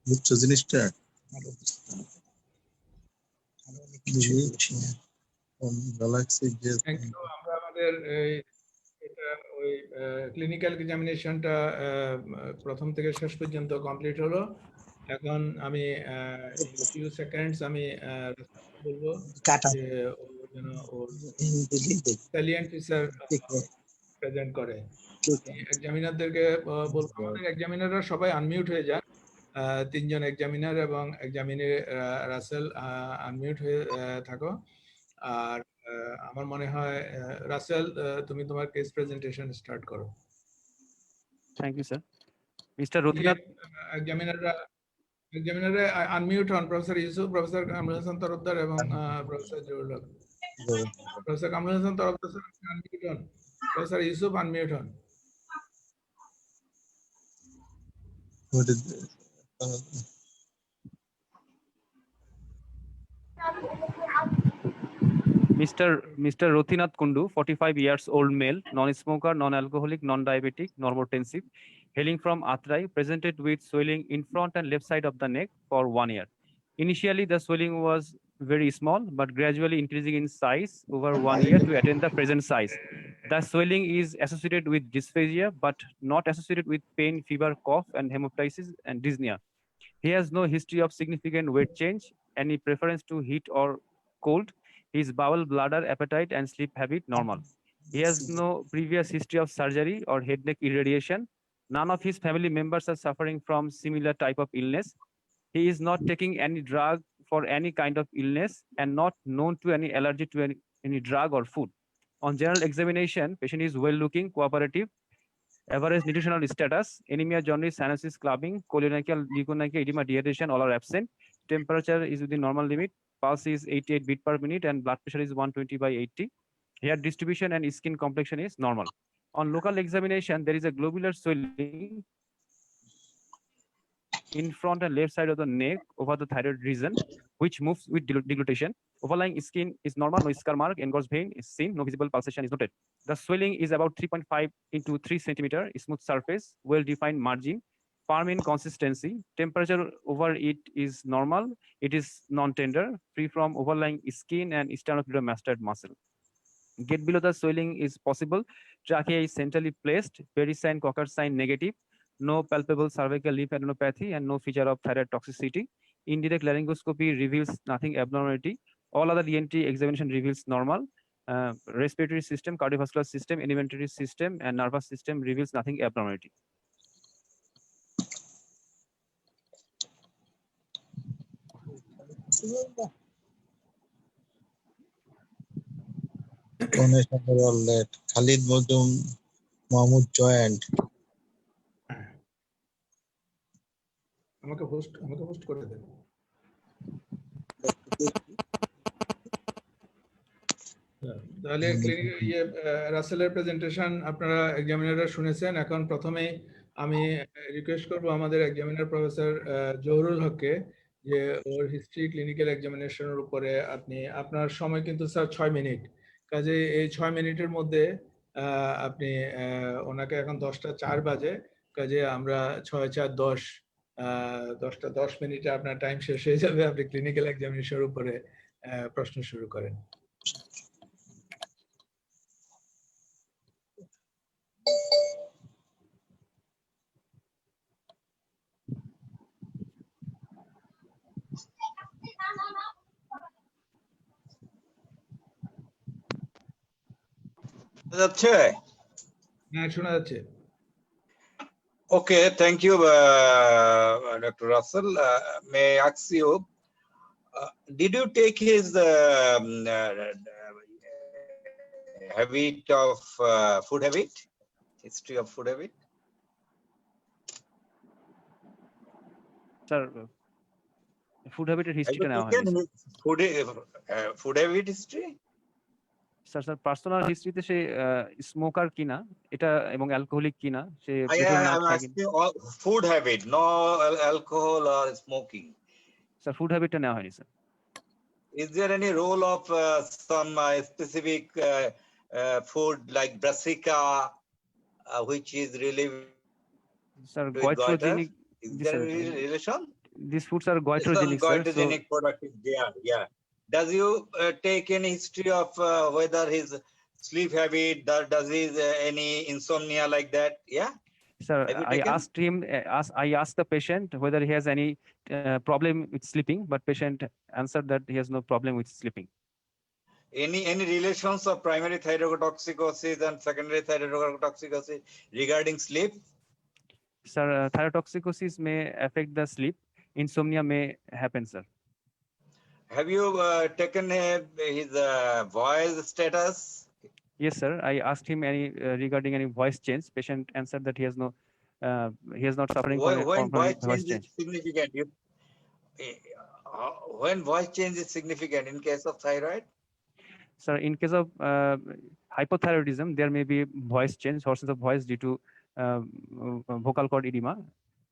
বুঝছো জিনিসটা গ্যালাক্সি যে আমরা আমাদের এটা ওই ক্লিনিক্যাল এক্সামিনেশনটা প্রথম থেকে শেষ পর্যন্ত কমপ্লিট হলো। এখন আমি ফিউ সেকেন্ডস আমি বলবো যে ও যেন ওর স্যালিয়েন্ট ফিচার প্রেজেন্ট করে। এক্সামিনারদেরকে বলবো আমাদের এক্সামিনাররা সবাই আনমিউট হয়ে যান। তিনজন এক্সামিনার এবং এক্সামিনার রাসেল আনমিউট হয়ে থাকো। আর আমার মনে হয় রাসেল তুমি তোমার কেস প্রেজেন্টেশন স্টার্ট করো। Thank you sir. Mister Rothinath এক্সামিনাররা আনমিউট হন। প্রফেসর ইউসুফ, প্রফেসর কামরুল হাসান তরফদার এবং professor Zahurul Haque. Professor Kamrul Hasan Tarafdar unmute হন। প্রফেসর ইউসুফ আনমিউট হন। Mr. Rothinath Kundu, 45 years old male, non-smoker, non-alcoholic, non-diabetic, normotensive, hailing from Atrai, presented with swelling in front and left side of the neck for 1 year. Initially, the swelling was very small, but gradually increasing in size over 1 year to attain the present size. The swelling is associated with dysphagia, but not associated with pain, fever, cough, and hemoptysis and dyspnea. He has no history of significant weight change, any preference to heat or cold. His bowel, bladder, appetite, and sleep habit normal. He has no previous history of surgery or head neck irradiation. None of his family members are suffering from similar type of illness. He is not taking any drug for any kind of illness and not known to any allergy to any drug or food. On general examination, patient is well looking, cooperative, average nutritional status, anemia, jaundice, cyanosis, clubbing, cholionicia, leukonychia, edema, dehydration, all are absent. Temperature is within normal limit. Pulse is 88 beat per minute and blood pressure is 120/80. Hair distribution and skin complexion is normal. On local examination, there is a globular swelling in front and left side of the neck over the thyroid region, which moves with deglutition. Overlying skin is normal, no scar mark, engorged vein is seen, no visible pulsation is noted. The swelling is about 3.5 into 3 centimeter, smooth surface, well-defined margin, firm in consistency. Temperature over it is normal. It is non-tender, free from overlying skin and sternocleidomastoid muscle. Get below the swelling is possible. Trachea is centrally placed. Berry sign, Cocker sign negative. No palpable cervical lymphadenopathy and no feature of thyroid toxicity. Indirect laryngoscopy reveals nothing abnormality. All other ENT examination reveals normal. Respiratory system, cardiovascular system, alimentary system, and nervous system reveals nothing abnormality. Khalid Modum, Mahmoud joined. আমাকে host করে দেন। তাহলে রাসেলের presentation আপনারা এক্সামিনাররা শুনেছেন। এখন প্রথমে আমি request করব আমাদের এক্সামিনার প্রফেসর জহুরুল হককে যে ওর হিস্ট্রি ক্লিনিক্যাল এক্সামিনেশনের উপরে আপনি আপনার সময় কিন্তু স্যার 6 মিনিট, কাজে এই 6 মিনিটের মধ্যে আপনি ওনাকে এখন 10:04 বাজে, কাজে আমরা 6:04 10টা 10 মিনিটে আপনার টাইম শেষ হয়ে যাবে। আপনি ক্লিনিক্যাল এক্সামিনেশনের উপরে প্রশ্ন শুরু করেন। যাচ্ছে? হ্যাঁ, শোনা যাচ্ছে। Okay, thank you, Dr. Russell. May I ask you, did you take his habit of food habit, history of food habit? Sir, food habit history now. Food habit history? Sir personal হিস্ট্রিতে সে smoker কিনা এটা এবং alcoholic কিনা সে I prefer না am খায় asking all food habit, no alcohol or smoking. Sir food হ্যাবিটটা নেওয়া হয়নি sir Is there any role of some specific food like brassica, which is really sir with goiter? goitrogenic Is G there sir any relation? these foods are Some goitrogenic sir so goitrogenic product is there. Yeah. Does you take any history of whether his sleep habit, does he any insomnia like that? Yeah. sir Have you I taken? asked him I asked the patient whether he has any problem with sleeping but patient answered that he has no problem with sleeping Any relations of primary thyrotoxicosis and secondary thyrotoxicosis regarding sleep? sir thyrotoxicosis may affect the sleep insomnia may happen sir Have you taken his voice status? yes sir I asked him any regarding any voice change patient answered that he has not suffering from When from voice voice change change is significant, when voice change is significant in case of thyroid? sir in case of hypothyroidism there may be voice change hoarseness of voice due to vocal cord edema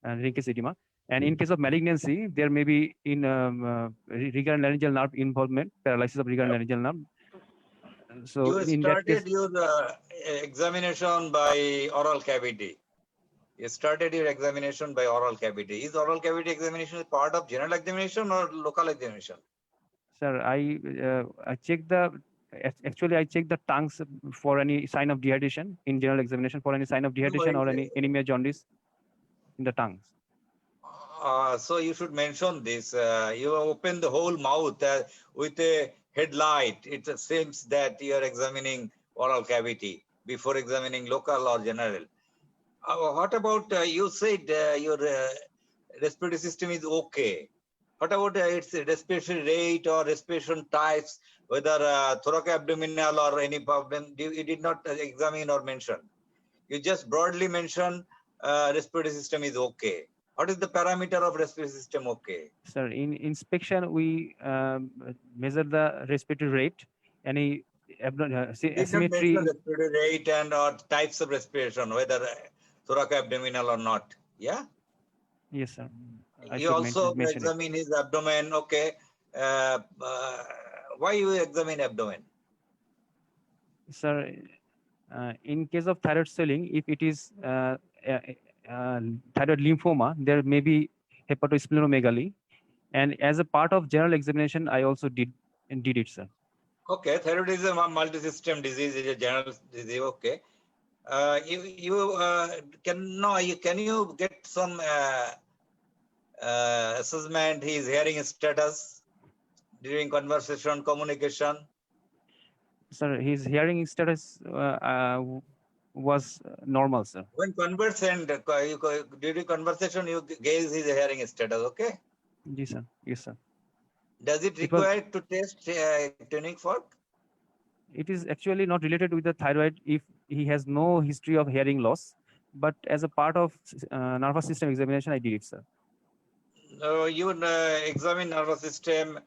and Rinke's edema and in case of malignancy there may be in recurrent laryngeal nerve involvement paralysis of recurrent laryngeal nerve so You in that case started your examination by oral cavity. You started your examination by oral cavity. Is oral cavity examination part of general examination or local examination? sir I check the actually I check the tongues for any sign of dehydration in general examination for any sign of dehydration or any anemia jaundice in the tongues So you should mention this. You open the whole mouth with a headlight. It seems that you are examining oral cavity before examining local or general. What about you said your respiratory system is okay. What about its respiration rate or respiration types, whether thoracoabdominal or any problem? You did not examine or mention. You just broadly mention respiratory system is okay. What is the parameter of respiratory system okay? sir in inspection we measure the respiratory rate any You did not asymmetry mention respiratory rate and or types of respiration, whether thoracoabdominal or not. Yeah. yes sir I You should also mention it examine his abdomen. Okay. Why you examine abdomen? sir in case of thyroid swelling if it is thyroid lymphoma there may be hepatosplenomegaly and as a part of general examination I also did it sir Okay, thyroid is a multi-system disease. Is a general disease. Okay. Can you get some assessment? His hearing status during conversation, communication. sir his hearing status was normal sir When conversation, during conversation, you gauge his hearing status. Okay. yes sir yes sir Does it It was- require to test tuning fork? it is actually not related with the thyroid if he has no history of hearing loss but as a part of nervous system examination I did it sir You examine nervous system.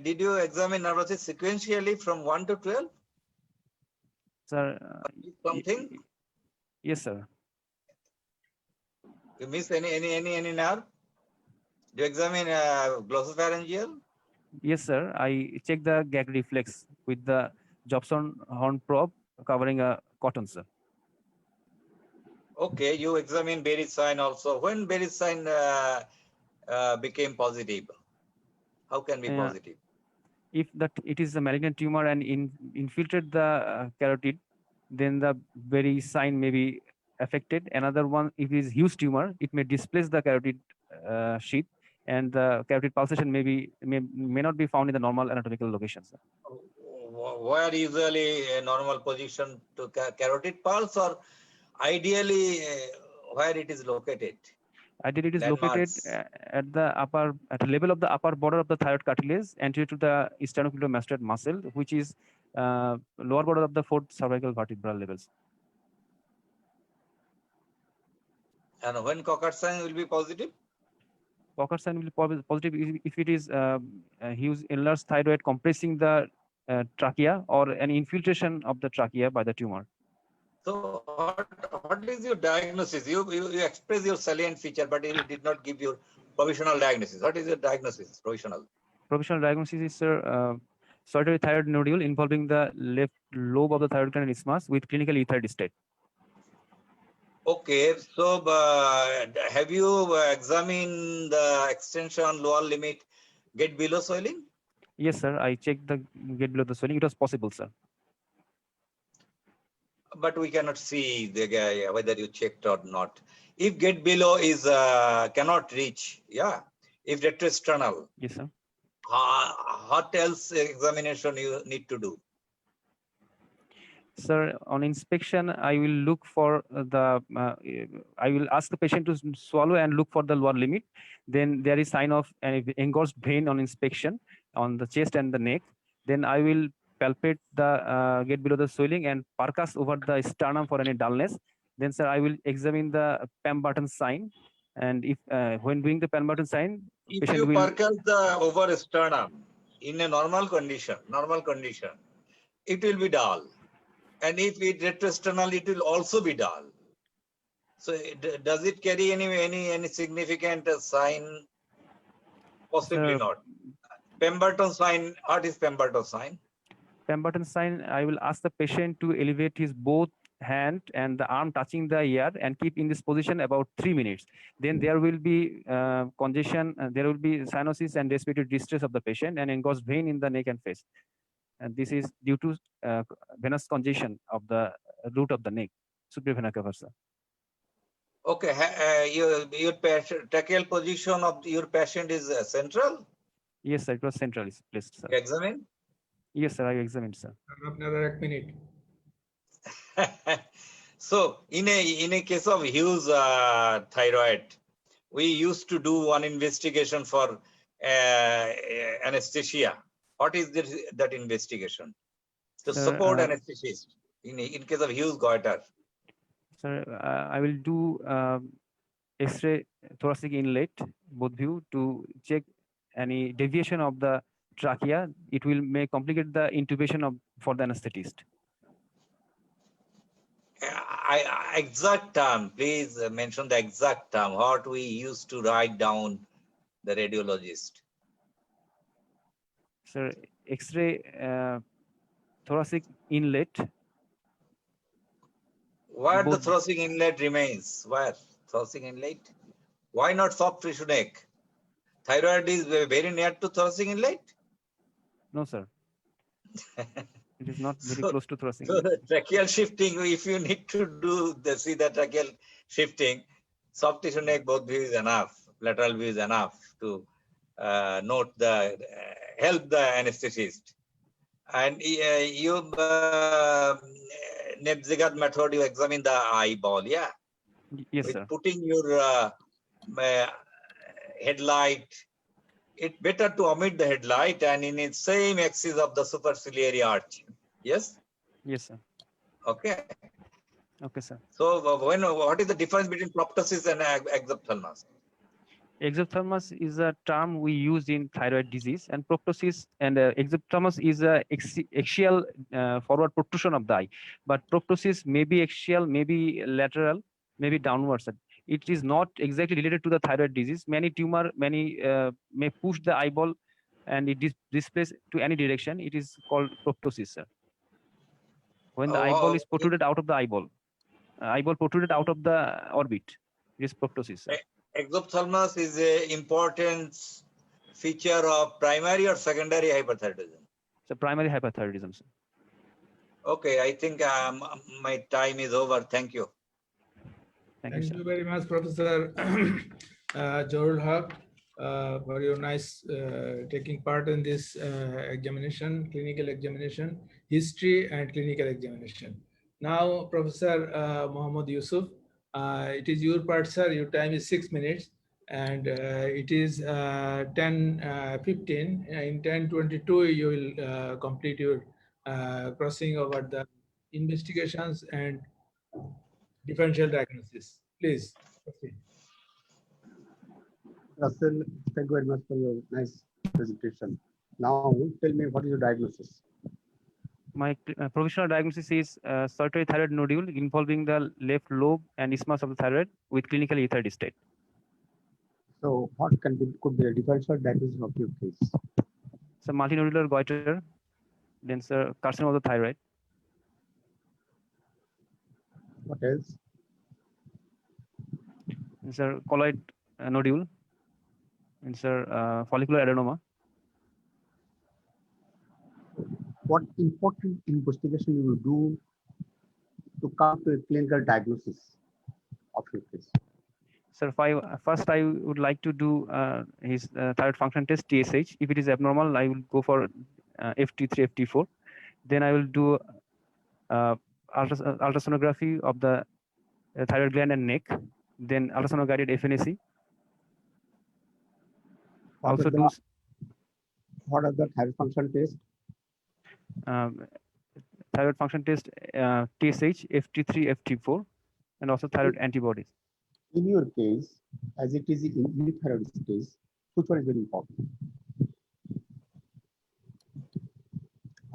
Did you examine nervous system sequentially from 1 to 12? sir Something? yes sir You miss any nerve? Do you examine glossopharyngeal? yes sir I check the gag reflex with the Jobson horn probe covering a cotton sir Okay, you examine Berry's sign also. When Berry's sign became positive? How can be Yeah. positive? if that it is a malignant tumor and infiltrate the carotid then the very sign may be affected another one if it is huge tumor it may displace the carotid sheath and the carotid pulsation may not be found in the normal anatomical location sir. Where usually a normal position to carotid pulse, or ideally where it is located? Ideally, it is located Landmarks. at the level of the upper border of the thyroid cartilage anterior to the sternocleidomastoid muscle, which is lower border of the fourth cervical vertebral levels. And when Cocker sign will be positive? Cocker sign will be positive if it is a huge enlarged thyroid compressing the trachea or an infiltration of the trachea by the tumor. So what is your diagnosis? You express your salient feature, but you did not give your provisional diagnosis. What is your diagnosis, provisional? Provisional diagnosis is solitary thyroid nodule involving the left lobe of the thyroid gland isthmus with clinical ethyroid state. Okay, so have you examined the extension lower limit get below swelling? Yes, sir. I checked the gate below the swelling. It was possible, sir. But we cannot see the guy whether you checked or not. If get below is cannot reach, yeah. If retroexternal, Yes, sir. what else examination you need to do? Sir, on inspection, I will look for I will ask the patient to swallow and look for the lower limit. Then there is sign of an engorged vein on inspection on the chest and the neck. Then I will palpate the get below the swelling and percuss over the sternum for any dullness. Then, sir, I will examine the Pemberton sign. And if when doing the Pemberton sign, If patient you will percuss the over sternum in a normal condition, it will be dull. And if it retroexternal, it will also be dull. So does it carry any significant sign? Possibly Sir, not. Pemberton sign, what is Pemberton sign? Pemberton sign, I will ask the patient to elevate his both hand and the arm touching the ear and keep in this position about 3 minutes. Then there will be congestion, there will be cyanosis and respiratory distress of the patient and engorged vein in the neck and face. And this is due to venous congestion of the root of the neck, superior vena cava, sir. Okay, your tracheal position of your patient is central? Yes, sir, it was centrally placed, sir. You examine? Yes, sir, I examined, sir. Another 1 minute. So in a case of Hughes thyroid, we used to do one investigation for anesthesia. What is that investigation? To Sir, support anesthetist in case of Hughes goiter. Sir, I will do X-ray thoracic inlet, both view, to check any deviation of the trachea. It will may complicate the intubation for the anesthetist. Exact term, please mention the exact term, what we used to write down the radiologist. Sir, X-ray thoracic inlet. Where the Both- thoracic inlet remains? Where? Thoracic inlet? Why not soft tissue neck? Thyroid is very near to thoracic inlet? No, sir. It is not very So- close to thoracic So inlet. tracheal shifting, if you need to do see the tracheal shifting, soft tissue neck both view is enough, lateral view is enough to note the help the anesthetist. And you Nebzigat method, you examine the eyeball, yeah. Yes, With sir. putting your headlight, it's better to omit the headlight and in its same axis of the superciliary arch. Yes. Yes, sir. Okay. Okay, sir. So what is the difference between proptosis and exophthalmos? Exophthalmos is a term we use in thyroid disease, and proptosis and exophthalmos is a axial forward protrusion of the eye. But proptosis may be axial, maybe lateral, maybe downwards. It is not exactly related to the thyroid disease. Many tumor, may push the eyeball, and it displays to any direction. It is called proptosis, sir. When the eyeball is protruded out of the eyeball protruded out of the orbit, it is proptosis, sir. Exophthalmos is an important feature of primary or secondary hyperthyroidism. So primary hyperthyroidism, sir. Okay, I think my time is over. Thank you. Thank you, Thank sir. you very much, Professor Jorul Haq, for your nice taking part in this examination, clinical examination, history and clinical examination. Now, Professor Mohammad Yusuf, it is your part, sir. Your time is 6 minutes, and it is 10:15. In 10:22, you will complete your crossing over the investigations and differential diagnosis. Please proceed. Russell, thank you very much for your nice presentation. Now, tell me what is your diagnosis? My provisional diagnosis is solitary thyroid nodule involving the left lobe and isthmus of the thyroid with clinical euthyroid state. So what could be a differential diagnosis of your case? So multinodular goiter, then sir carcinoma of the thyroid. What else? And sir colloid nodule, and sir follicular adenoma. What important investigation you will do to come to a clinical diagnosis of your case? Sir, first I would like to do his thyroid function test, TSH. If it is abnormal, I will go for FT3, FT4. Then I will do ultrasonography of the thyroid gland and neck. Then ultrasound guided FNAC. Also do What are the thyroid function tests? Thyroid function test, TSH, FT3, FT4, and also thyroid antibodies. In your case, as it is in euthyroid stage, which one is very important?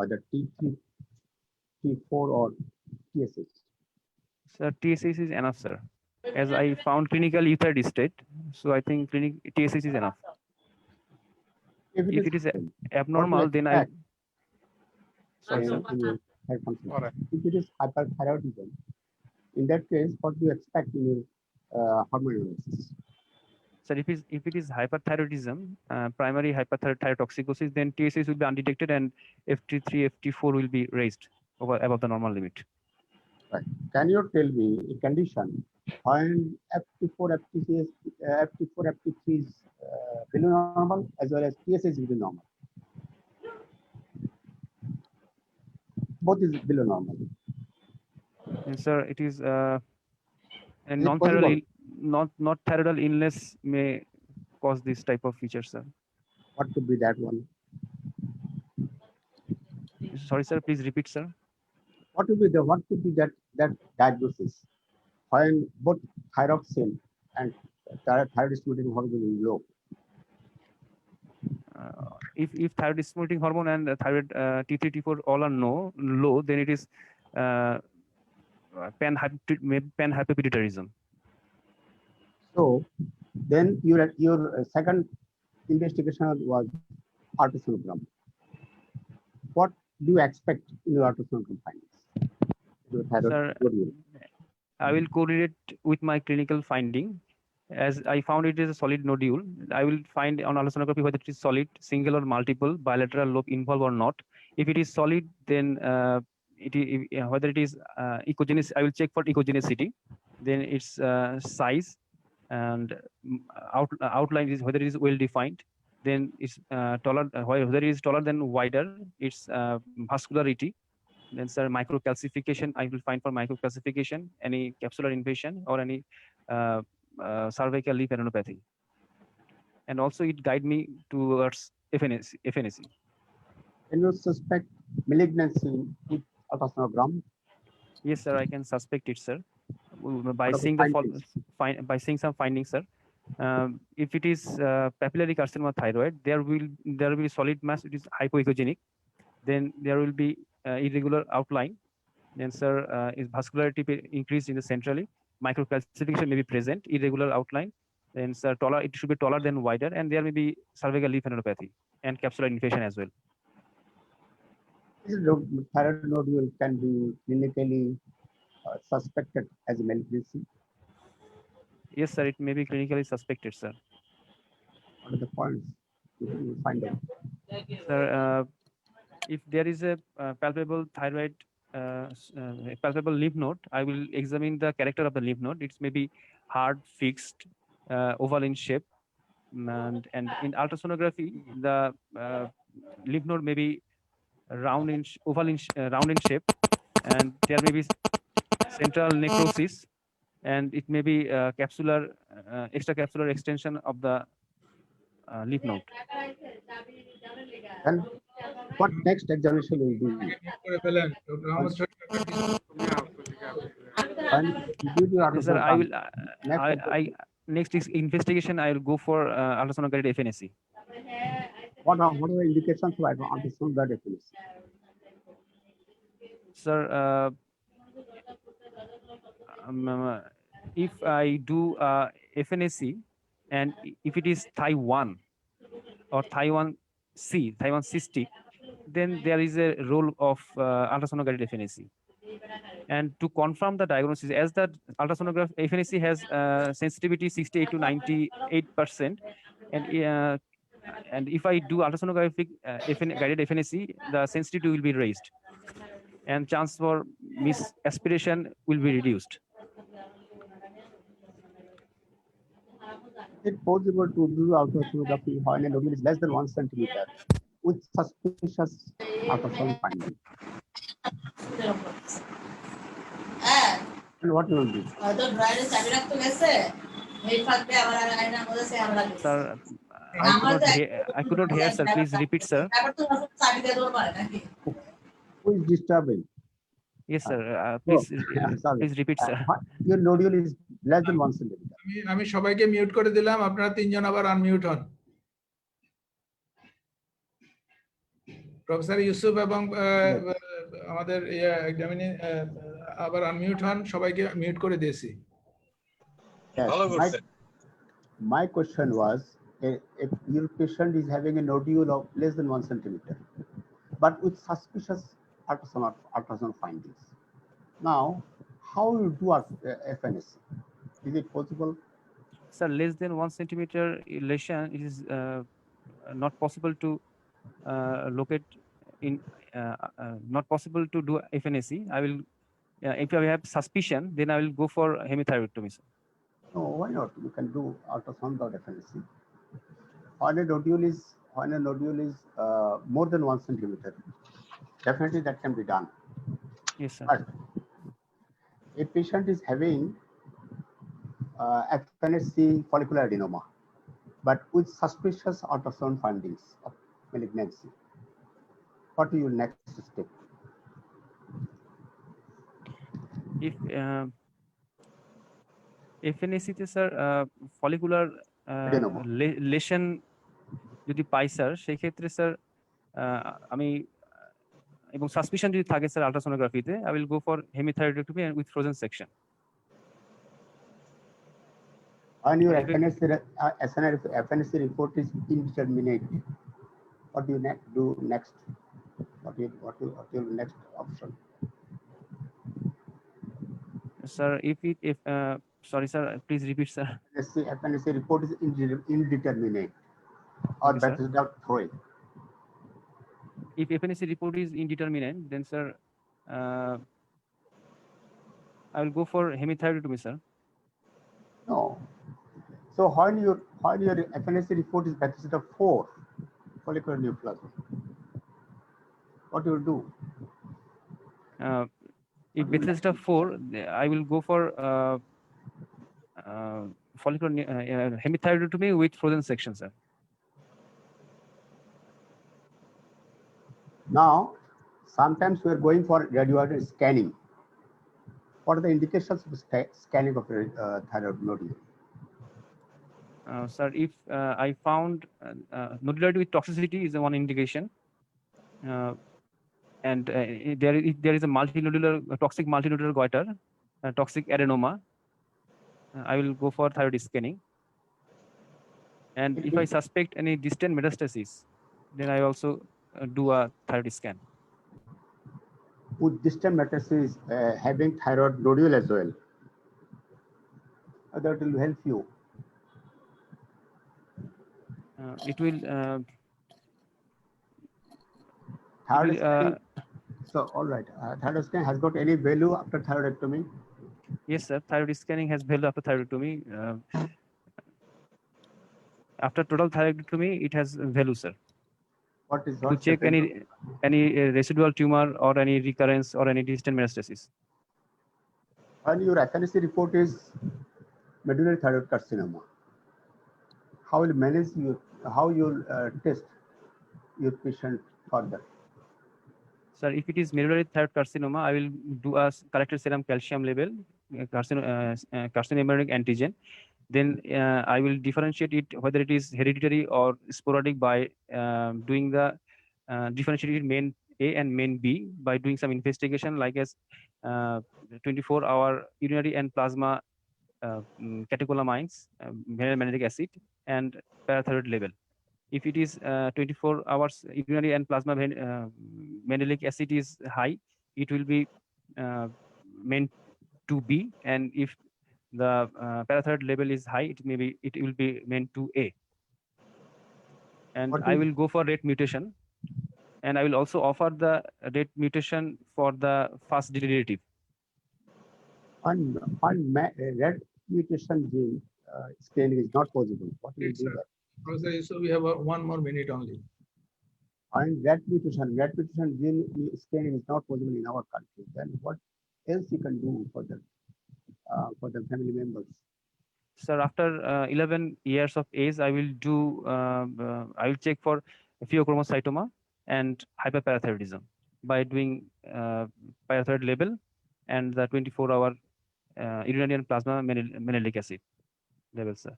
Either T3, T4, or TSH? Sir, TSH is enough, sir. As I found clinical euthyroid state, so I think TSH is enough. If it is abnormal, then I. Sorry, sir. If it is hyperthyroidism, in that case, what do you expect in your hormone analysis? Sir, if it is hyperthyroidism, primary hyperthyrotoxicosis, then TSH will be undetected and FT3, FT4 will be raised above the normal limit. Right. Can you tell me a condition when FT4, FT3 is below normal as well as TSH is below normal? Both is below normal. And sir, it is a not thyroidal illness may cause this type of feature, sir. What could be that one? Sorry, sir. Please repeat, sir. What could be that diagnosis when both thyroxine and thyroid stimulating hormone is low? If thyroid stimulating hormone and thyroid T3, T4 all are low, then it is panhypopituitarism. So then your second investigation was ultrasonogram. What do you expect in your ultrasonogram findings? Sir, I will correlate with my clinical finding. As I found it is a solid nodule, I will find on ultrasonography whether it is solid, single or multiple, bilateral lobe involved or not. If it is solid, then whether it is echogeneous, I will check for echogenicity. Then its size and outline is whether it is well defined. Then it's taller, whether it is taller than wider, its vascularity. Then sir, microcalcification, I will find for microcalcification, any capsular invasion or any cervical leaf adenopathy. And also it guide me towards FNAC. Can you suspect malignancy with ultrasonogram? Yes, sir, I can suspect it, sir. By seeing some findings, sir. If it is papillary carcinoma thyroid, there will be solid mass. It is hypoechogenic. Then there will be irregular outline. Then, sir, is vascularity increased in the centrally. Microcalcification may be present, irregular outline. Then, sir, it should be taller than wider, and there may be cervical leaf adenopathy and capsular infection as well. Thyroid nodule can be clinically suspected as a malignancy. Yes, sir, it may be clinically suspected, sir. What are the points you find out? Sir, if there is a palpable thyroid, palpable lymph node, I will examine the character of the lymph node. It may be hard, fixed, oval in shape, and in ultrasonography, the lymph node may be round in shape, and there may be central necrosis, and it may be capsular, extracapsular extension of the lymph node. And what next examination will do? Sir, I will. Next investigation, I will go for ultrasound guided FNAC. What are the indications for ultrasound guided FNAC? Sir, if I do FNAC and if it is Thai-1 or Thai-1 C, Thai-1 cystic, then there is a role of ultrasonography FNAC. And to confirm the diagnosis, as the ultrasonography FNAC has sensitivity 68 to 98%, and if I do ultrasonographic guided FNAC, the sensitivity will be raised, and chance for misaspiration will be reduced. Is it possible to do ultrasonography when a nodule is less than 1 centimeter with suspicious ultrasound finding? And what you will do? Sir, I could not hear, sir. Please repeat, sir. Who is disturbing? Yes, sir. Please, Sorry. please repeat, sir. Your nodule is less than 1 centimeter. আমি সবাইকে mute করে দিলাম, আপনারা তিনজন আবার unmute হন। Professor Yusuf এবং আমাদের এক্সামিনিং আবার আনমিউট হন, সবাইকে মিউট করে দিয়েছি। Yes, Hello, good sir. my question was, if your patient is having a nodule of less than 1 centimeter, but with suspicious ultrasound findings. Now, how you do FNAC? Is it possible? Sir, less than 1 centimeter lesion, it is not possible to locate in, not possible to do FNAC. I will, if I have suspicion, then I will go for hemithyroidectomy, sir. No, why not? You can do ultrasound without FNAC. When a nodule is more than 1 centimeter, definitely that can be done. Yes, sir. But a patient is having FNAC follicular adenoma, but with suspicious ultrasound findings of malignancy. What is your next step? If FNAC তে sir follicular Adenoma. Lesson যদি পাই sir, সেই ক্ষেত্রে sir আমি এবং suspicion যদি থাকে sir আল্ট্রাসোনোগ্রাফিতে, I will go for hemithyroidectomy with frozen section. When your FNAC report is indeterminate, what do you do next? What your next option? Sir, if sorry sir, please repeat, sir. FNAC report is indeterminate or Okay, that sir. is not throwing. If FNAC report is indeterminate, then sir, I will go for hemithyroidectomy, sir. No. So when your FNAC report is Bethesda 4, follicular neoplasm, what you will do? If Bethesda 4, I will go for follicular hemithyroidectomy with frozen section, sir. Now, sometimes we are going for radioactive scanning. What are the indications of scanning of thyroid nodule? Sir, if I found nodularity with toxicity is the one indication, and there is a toxic multinodular goiter, toxic adenoma, I will go for thyroid scanning. And if I suspect any distant metastasis, then I also do a thyroid scan. With distant metastasis having thyroid nodule as well, that will help you. It will. Thyroid scanning, so all right, thyroid scan has got any value after thyroidectomy? Yes, sir. Thyroid scanning has value after thyroidectomy. After total thyroidectomy, it has value, sir. What is To check any residual tumor or any recurrence or any distant metastasis. When your FNAC report is medullary thyroid carcinoma, how will manage how you'll test your patient further? Sir, if it is medullary thyroid carcinoma, I will do a corrected serum calcium level, carcinomembranous antigen. Then I will differentiate it whether it is hereditary or sporadic by doing the differentiated main A and main B by doing some investigation like as 24-hour urinary and plasma catecholamines, vanillamic acid, and parathyroid level. If it is 24 hours urinary and plasma vanillic acid is high, it will be meant to B, and if the parathyroid level is high, it will be meant to A. And What I is- will go for rate mutation, and I will also offer the rate mutation for the first derivative. on red mutation gene screening is not possible. What will you Yes, do sir. that? Professor Yusuf, we have 1 more minute only. And red mutation gene screening is not possible in our country. Then what else you can do for the family members? Sir, after 11 years of age, I will do. I will check for pheochromocytoma and hyperparathyroidism by doing parathyroid level and the 24-hour urinary and plasma vanillic acid level, sir,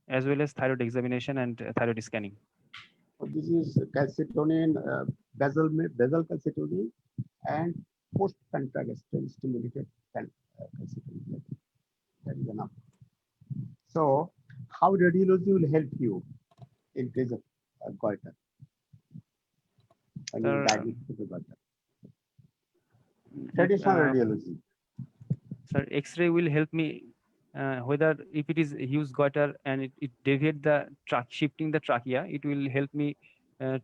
as well as thyroid examination and thyroid scanning. So this is calcitonin, basal calcitonin, and post-contractile stimulated calcitonin. That is enough. So, how radiology will help you in case of goiter? When you Sir, diagnose the goiter. Traditional radiology. Sir, X-ray will help me whether if it is huge goiter and it deviate the shifting the trachea, it will help me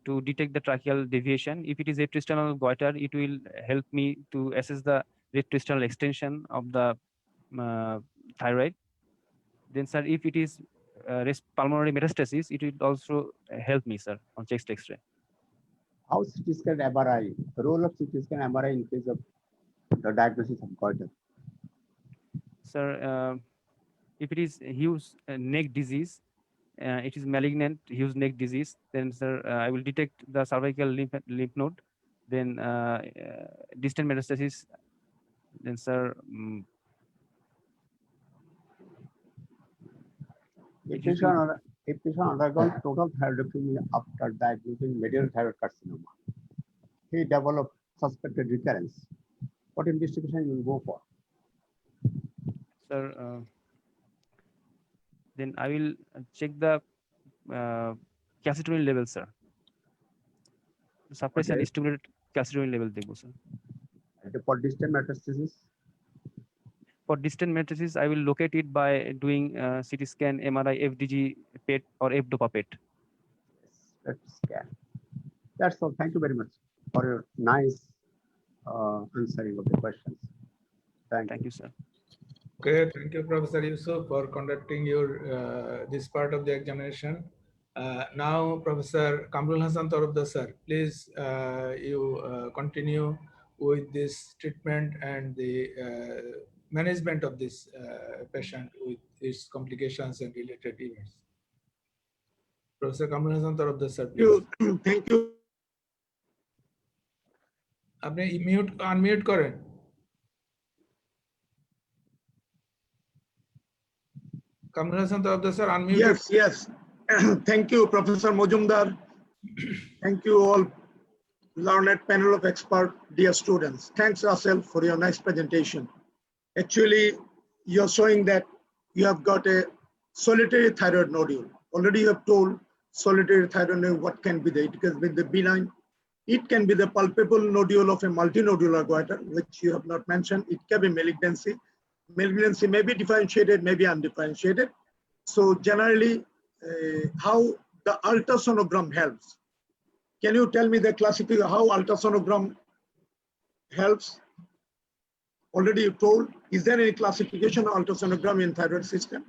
to detect the tracheal deviation. If it is retrosternal goiter, it will help me to assess the retrosternal extension of the thyroid. Then, sir, if it is pulmonary metastasis, it will also help me, sir, on chest X-ray. How CT scan MRI, the role of CT scan MRI in case of the diagnosis of goiter? Sir, if it is huge neck disease, it is malignant huge neck disease, then sir, I will detect the cervical lymph node, then distant metastasis, then sir, If patient undergoes total thyroidectomy after diagnosing medial thyroid carcinoma, he develops suspected recurrence. What investigation you will go for? sir, then I will check the calcitonin level, sir. Suppress and Okay. stimulate calcitonin level, sir. And for distant metastasis, For distant metastasis, I will locate it by doing CT scan, MRI, FDG PET or F-DOPA PET. let's scan. That's all. Thank you very much for your nice answering of the questions. Thank you, sir. Okay, thank you, Professor Yusuf, for conducting your this part of the examination. Now, Professor Kamrul Hasan Tarafdar, sir, please you continue with this treatment and the management of this patient with its complications and related events. Professor Kamrul Hasan Tarafdar, sir, please. Thank you. আপনি unmute করেন। Kamrul Hasan Tarafdar, sir, unmute. Yes. Thank you, Professor Mojumdar. Thank you all, learned panel of experts, dear students. Thanks, Russell, for your nice presentation. Actually, you're showing that you have got a solitary thyroid nodule. Already you have told solitary thyroid nodule what can be it can be the benign. It can be the palpable nodule of a multinodular goiter, which you have not mentioned. It can be malignancy. Malignancy may be differentiated, may be undifferentiated. So generally, how the ultrasonogram helps. Can you tell me the classification, how ultrasonogram helps? Already you told, is there any classification of ultrasonogram in thyroid system?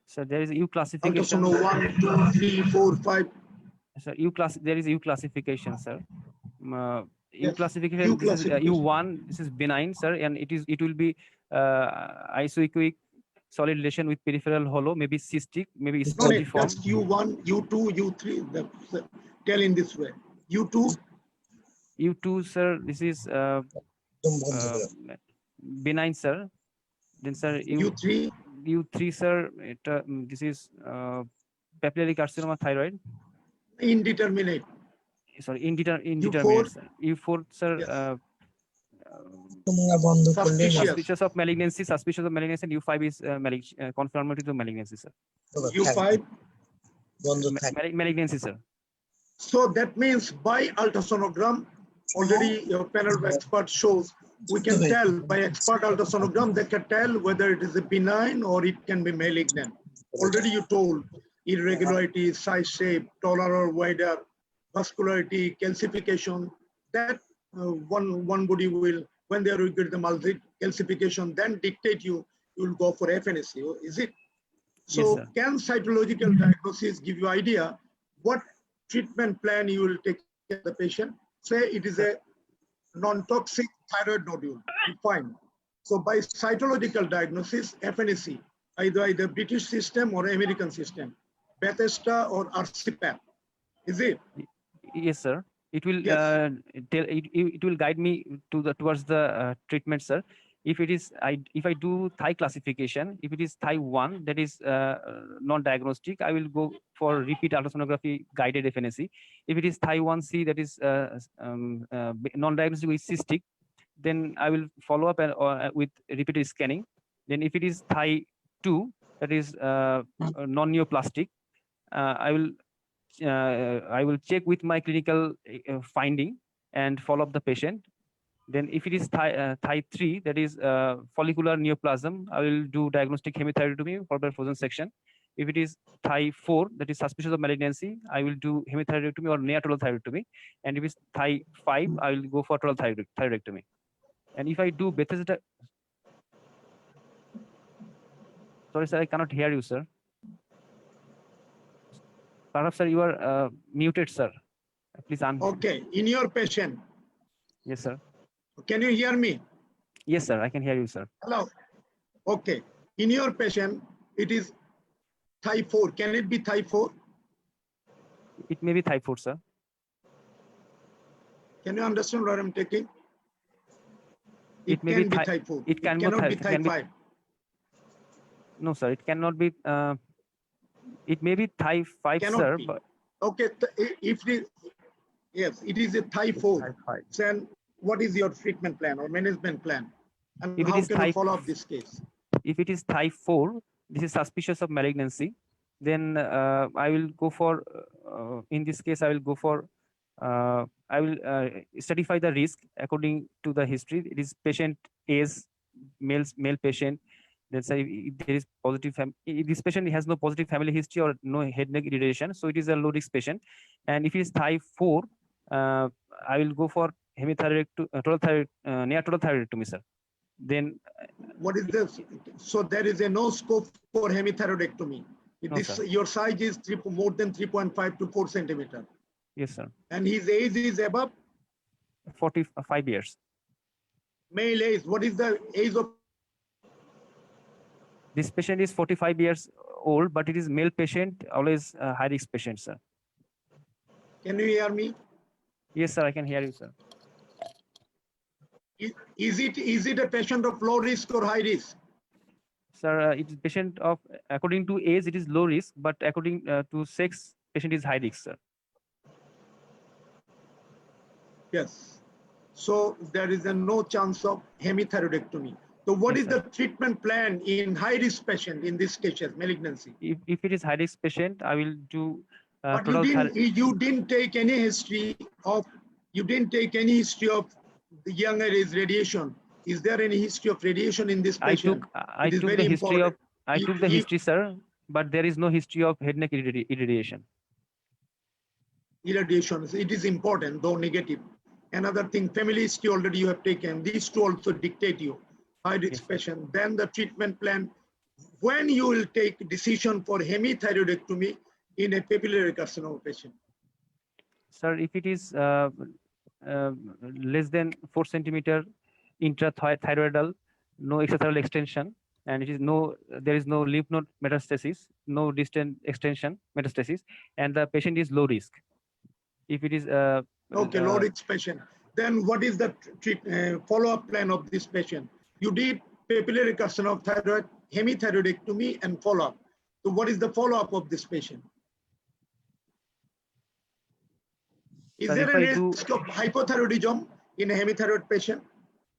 So there is U classification. Ultrasound 1, 2, 3, 4, 5. Sir, there is U classification, sir. U Yes, classification. U This is classification. U1. This is benign, sir, and it will be isoechoic solid lesion with peripheral hollow, maybe cystic, maybe No, spongiform. that's U1, U2, U3. Tell in this way. U2. U2, sir. This is benign, sir. Then, sir, U3. U3, sir. This is papillary carcinoma thyroid. Indeterminate. sorry, indeterminate, U4? sir. U4, sir. Yes. তোমরা বন্ধ করলে Suspicious. Suspicious of malignancy, and U5 is confirmatory to malignancy, sir. U5. বন্ধ থাকে Malignancy, sir. So that means by ultrasonogram, already your panel of experts shows we can tell by expert ultrasonogram, they can tell whether it is a benign or it can be malignant. Already you told irregularity, size, shape, taller or wider, vascularity, calcification, that one body will, when they are get the multi calcification, then dictate you will go for FNAC, is it? So Yes, sir. can cytological diagnosis give you idea what treatment plan you will take care of the patient? Say it is a non-toxic thyroid nodule, fine. So by cytological diagnosis, FNAC, either British system or American system, Bethesda or RCPAP, is it? Yes, sir. It will Yes. tell it will guide me to the towards the treatment, sir. If it is if I do Thai classification, if it is Thai 1, that is non-diagnostic, I will go for repeat ultrasonography guided FNAC. If it is Thai 1C, that is non-diagnostic with cystic, then I will follow up with repeated scanning. Then if it is Thai 2, that is non-neoplastic, I will check with my clinical finding and follow up the patient. Then if it is Thai 3, that is follicular neoplasm, I will do diagnostic hemothyroidotomy followed by frozen section. If it is Thai 4, that is suspicious of malignancy, I will do hemothyroidotomy or near-total thyroidectomy. And if it's Thai 5, I will go for total thyroidectomy. And if I do Bethesda, sorry sir, I cannot hear you, sir. Perhaps sir, you are muted, sir. Please unmute. Okay, in your patient, Yes, sir. can you hear me? Yes, sir. I can hear you, sir. Hello. Okay, in your patient, it is Thai 4. Can it be Thai 4? It may be Thai 4, sir. Can you understand what I'm taking? It may can be be Thai- Thai 4. it can be cannot Thai- be Thai can be- 5. No, sir. It cannot be. It may be Thai 5, Cannot sir. be. But Okay, if it, yes, it is a Thai 4. Then what is your treatment plan or management plan? And If it how is can you Thai- follow up this case? if it is Thai 4, this is suspicious of malignancy. Then I will go for. In this case, I will go for. I will stratify the risk according to the history. It is patient age, male patient. Let's say if there is positive, if this patient has no positive family history or no head neck irritation, so it is a low risk patient. And if it is Thai 4, I will go for total thyroid, near total thyroidectomy, sir. Then What is this? So there is a no scope for hemithyroidectomy. If No, this, sir. your size is more than 3.5 to 4 centimeter, yes, sir. and his age is above 45 years. male age. What is the age of? This patient is 45 years old, but it is male patient, always high risk patient, sir. Can you hear me? Yes, sir. I can hear you, sir. Is it a patient of low risk or high risk? Sir, it is patient of, according to age, it is low risk, but according to sex, patient is high risk, sir. Yes. So there is no chance of hemithyroidectomy. So what Yes, is the treatment plan in high risk patient in this case, malignancy? If it is high risk patient, I will do But total you didn't take any history of the younger age radiation. Is there any history of radiation in this patient? I It is took very the history of, important. I took the If- history, sir, but there is no history of head neck irradiation. Irradiation, it is important, though negative. Another thing, family history already you have taken. These two also dictate you. High risk Yes, patient. Then the treatment plan. When you will take decision for hemithyroidectomy in a papillary carcinoma patient. Sir, if it is less than 4 centimeter intrathyroidal, no extrathyroidal extension, and it is there is no lymph node metastasis, no distant extension metastasis, and the patient is low risk. If it is Okay, low risk patient. Then what is the follow-up plan of this patient? You did papillary carcinoma of thyroid, hemithyroidectomy, and follow-up. So what is the follow-up of this patient? Is Sir, there if a I do- risk of hypothyroidism in a hemithyroid patient?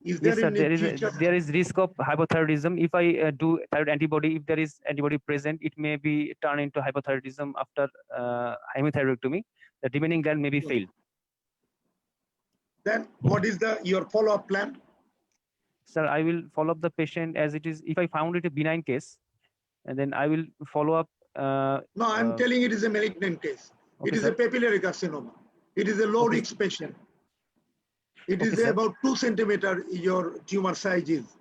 Is Yes, there sir. in There the is future? there is risk of hypothyroidism. If I do thyroid antibody, if there is antibody present, it may be turned into hypothyroidism after hemithyroidectomy. The remaining gland may be failed. Then what is your follow-up plan? Sir, I will follow up the patient as it is. If I found it a benign case, and then I will follow up. No, I'm telling it is a malignant case. It Okay, is sir. a papillary carcinoma. It is a low Okay. risk patient. It Okay, is sir. about 2 centimeter your tumor size is.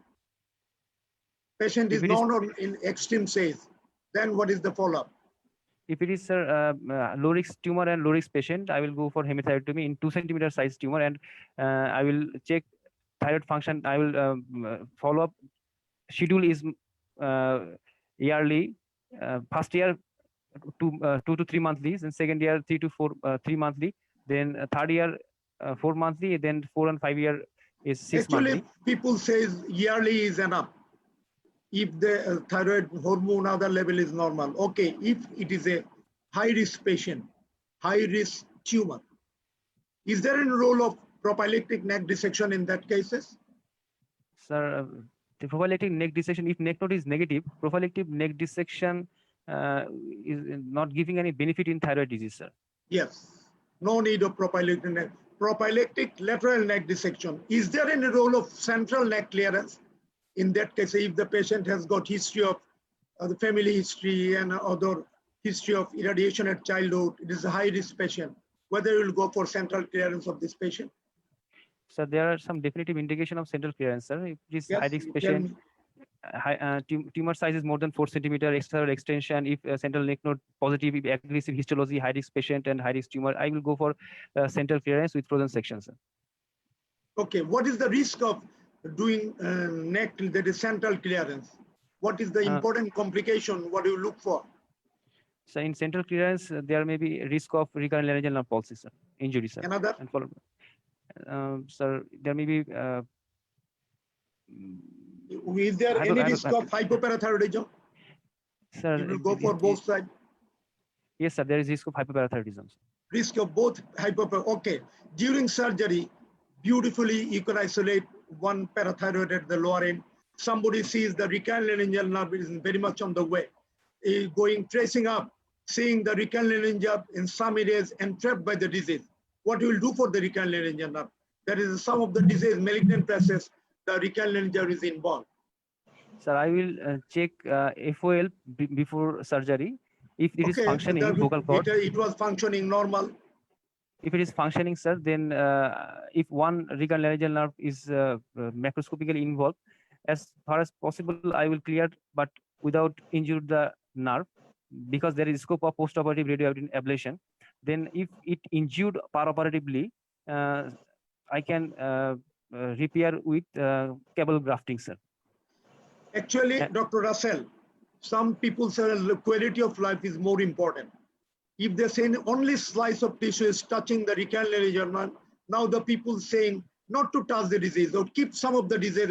Patient If is it is- known in extreme size. Then what is the follow-up? If it is, sir, low risk tumor and low risk patient, I will go for hemithyroidectomy in 2 centimeter size tumor, and I will check thyroid function. I will follow up. Schedule is yearly. First year 2 to 3 monthly, and second year 3 to 4 3 monthly. Then third year 4 monthly. Then 4 and 5 year is 6 Actually, monthly. people says yearly is enough. If the thyroid hormone other level is normal. Okay, if it is a high risk patient, high risk tumor, is there a role of prophylactic neck dissection in that cases? Sir, the prophylactic neck dissection, if neck node is negative, prophylactic neck dissection is not giving any benefit in thyroid disease, sir. Yes, no need of prophylactic neck. Prophylactic lateral neck dissection. Is there any role of central neck clearance? In that case, if the patient has got history of the family history and other history of irradiation at childhood, it is a high risk patient, whether you will go for central clearance of this patient? So there are some definitive indication of central clearance, sir. If it is high risk you tell patient, me. tumor size is more than 4 centimeter, external extension, if central neck node positive, if aggressive histology, high risk patient and high risk tumor, I will go for central clearance with frozen section, sir. Okay, what is the risk of doing neck that is central clearance? What is the important complication? What do you look for? So in central clearance, there may be risk of recurrent laryngeal nerve palsy, sir, injury, sir. Another? And followed, sir, there may be Is there any risk of hypoparathyroidism? sir, You will go for both sides. Yes, sir, there is risk of hypoparathyroidism. Risk of both okay. During surgery, beautifully you can isolate one parathyroid at the lower end. Somebody sees the recurrent laryngeal nerve is very much on the way. Tracing up, seeing the recurrent laryngeal in some areas entrapped by the disease. What you will do for the recurrent laryngeal nerve? That is some of the disease, malignant process, the recurrent laryngeal is involved. Sir, I will check FOL before surgery. If it is functioning, vocal cord. It was functioning normal. If it is functioning, sir, then if one recurrent laryngeal nerve is macroscopically involved, as far as possible, I will clear, but without injure the nerve, because there is scope of postoperative radioiodine ablation. Then if it injured perioperatively, I can repair with cable grafting, sir. Actually, Dr. Russell, some people say the quality of life is more important. If they say only slice of tissue is touching the recurrent laryngeal nerve, now the people saying not to touch the disease or keep some of the disease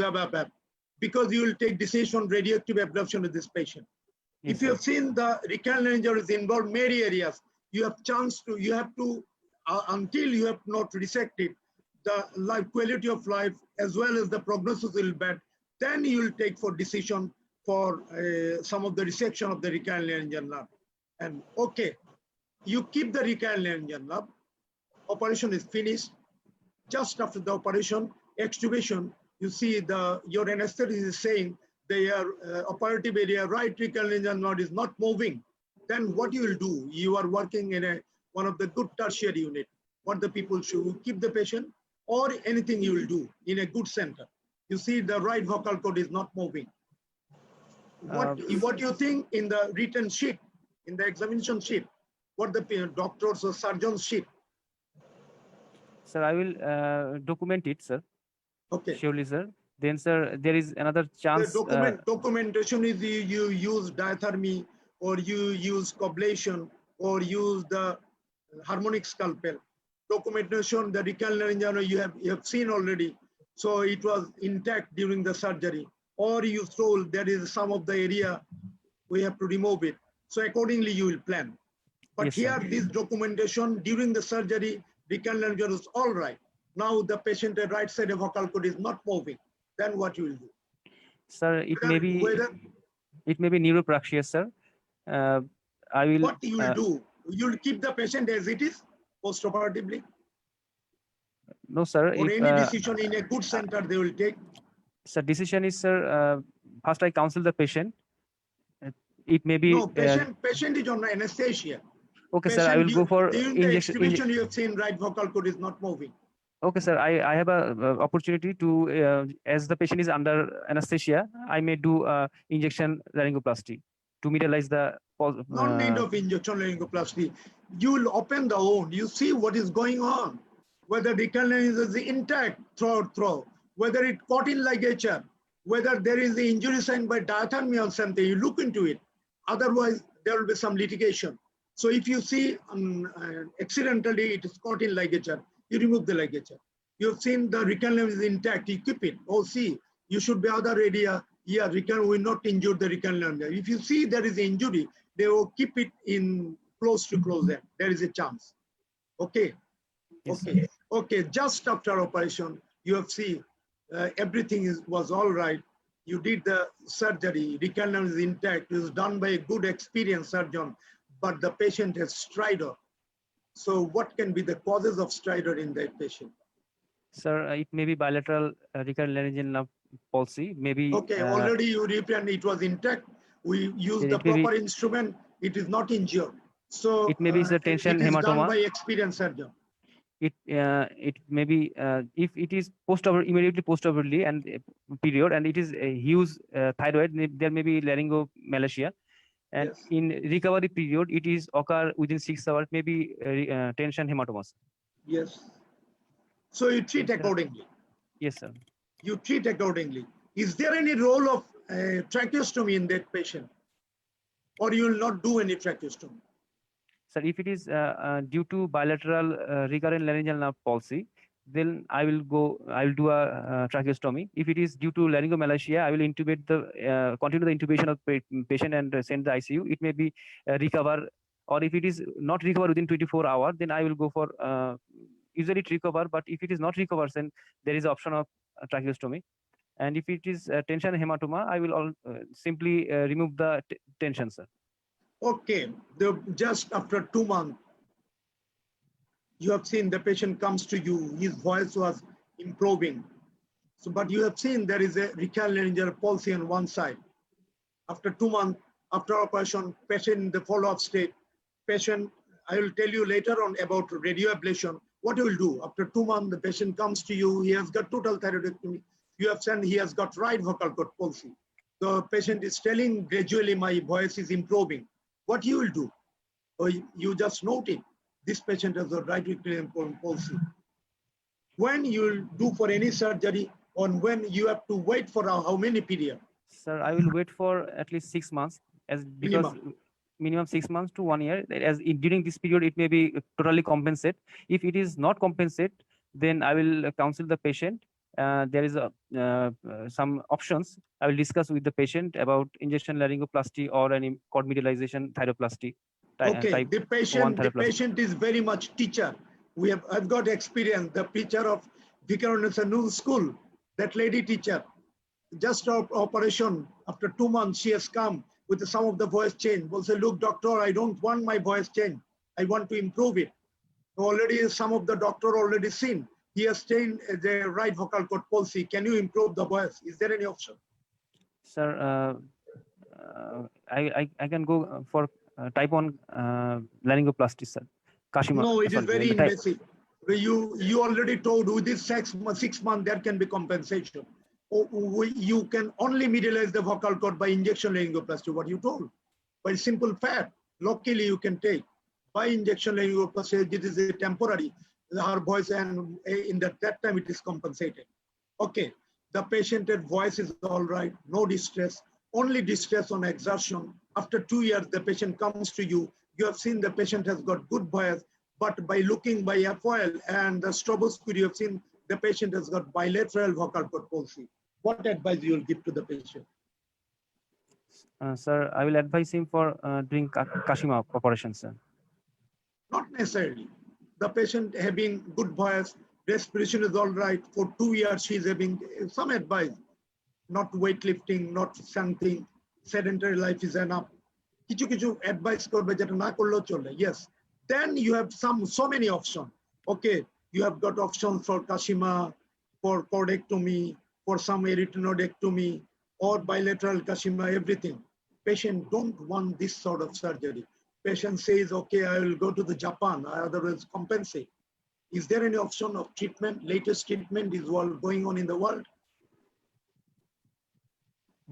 because you will take decision on radioactive ablation of this patient. Yes, if you have seen the recurrent laryngeal is involved many areas, you have to, until you have not resected, the quality of life as well as the prognosis will be bad, then you will take for decision for some of the resection of the recurrent laryngeal nerve. And okay, you keep the recurrent laryngeal nerve, operation is finished. Just after the operation, extubation, you see your anesthetist is saying the operative area, right recurrent laryngeal nerve is not moving. Then what you will do? You are working in one of the good tertiary unit. What the people should keep the patient, or anything you will do in a good center. You see the right vocal cord is not moving. What you think in the written sheet, in the examination sheet, what the doctors or surgeons sheet? Sir, I will document it, sir. Okay. Surely, sir. Then, sir, there is another chance. The documentation is you use diathermy, or you use coblation, or use the harmonic scalpel. Documentation, the recurrent laryngeal you have seen already. So it was intact during the surgery. Or you told there is some of the area we have to remove it. So accordingly you will plan. But Yes, here sir. this documentation during the surgery, recurrent is all right. Now the patient at right side of vocal cord is not moving. Then what you will do? Sir, it may be neuropraxia, sir. I will. What you will do? You'll keep the patient as it is postoperatively, No, sir. or If, any decision in a good center they will take. sir, decision is, sir, first I counsel the patient. It may be. No, patient is on anesthesia. Okay, sir. I will go for During the injection. extubation, you have seen right vocal cord is not moving. Okay, sir. I have a opportunity to, as the patient is under anesthesia, I may do injection laryngoplasty to medialize the. No need of injection laryngoplasty. You will open the wound. You see what is going on. Whether the canal is intact throughout, whether it caught in ligature, whether there is the injury sign by diathermy or something, you look into it. Otherwise, there will be some litigation. So if you see accidentally it is caught in ligature, you remove the ligature. You've seen the recurrent is intact, you keep it. Oh, see, you should be other area. Yeah, recurrent will not injure the recurrent. If you see there is injury, they will keep it in close to close end. There is a chance. Okay. Yes, Okay. Okay. Just after operation, you have seen everything was all right. You did the surgery, recurrent is intact. It was done by a good experienced surgeon, but the patient has stridor. So what can be the causes of stridor in that patient? Sir, it may be bilateral recurrent laryngeal nerve palsy. Maybe. Okay, already you replied it was intact. We used the proper instrument. It is not injured. So it may be the tension it is hematoma. done by experienced surgeon. It may be if it is immediately postoperatively and period, and it is a huge thyroid, there may be laryngomalacia. And Yes. in recovery period, it is occur within 6 hours, maybe tension hematomas. Yes. So you treat Yes, sir. accordingly. Yes, sir. You treat accordingly. Is there any role of tracheostomy in that patient? Or you will not do any tracheostomy? Sir, if it is due to bilateral recurrent laryngeal nerve palsy, then I will do a tracheostomy. If it is due to laryngomalacia, I will intubate continue the intubation of patient and send the ICU. It may be recover, or if it is not recover within 24 hours, then I will go for usually it recover. But if it is not recover, then there is option of tracheostomy. And if it is tension hematoma, I will simply remove the tension, sir. Okay, just after 2 months, you have seen the patient comes to you, his voice was improving. So, but you have seen there is a recurrent laryngeal palsy on one side. After 2 months, after operation, patient in the follow-up state, patient, I will tell you later on about radio ablation, what you will do. After 2 months, the patient comes to you, he has got total thyroidectomy. You have said he has got right vocal cord palsy. The patient is telling gradually my voice is improving. What you will do? Or you just note it. This patient has a right recurrent palsy. When you will do for any surgery, or when you have to wait for how many period? Sir, I will wait for at least 6 months, because minimum 6 months to 1 year. During this period, it may be totally compensate. If it is not compensate, then I will counsel the patient. There is some options. I will discuss with the patient about injection laryngoplasty or any cord medialization thyroplasty. Okay, the patient is very much teacher. I've got experience. The teacher of Vikaranasanul school, that lady teacher, just operation, after 2 months, she has come with some of the voice change. Will say, look, doctor, I don't want my voice change. I want to improve it. Already some of the doctor already seen. He has changed the right vocal cord palsy. Can you improve the voice? Is there any option? Sir, I can go for type 1 laryngoplasty, sir. Kashima. No, it is very invasive. You already told within 6 months there can be compensation. You can only medialize the vocal cord by injection laryngoplasty, what you told. By simple fact, locally you can take. By injection laryngoplasty, it is a temporary. Her voice, and in that time it is compensated. Okay, the patient's voice is all right, no distress, only distress on exertion. After 2 years, the patient comes to you. You have seen the patient has got good voice, but by looking by FOL and the stroboscopy, you have seen the patient has got bilateral vocal cord palsy. What advice you will give to the patient? Sir, I will advise him for doing Kashima operation, sir. Not necessarily. the patient having good voice, respiration is all right. For 2 years, she's having some advice, not weightlifting, not something, sedentary life is enough. Kichu advice korbe jeta na korlo chole. Yes. Then you have so many options. Okay, you have got options for Kashima, for cordectomy, for some arytenoidectomy, or bilateral Kashima, everything. Patient don't want this sort of surgery. Patient says, okay, I will go to the Japan, otherwise compensate. Is there any option of treatment? Latest treatment is all going on in the world,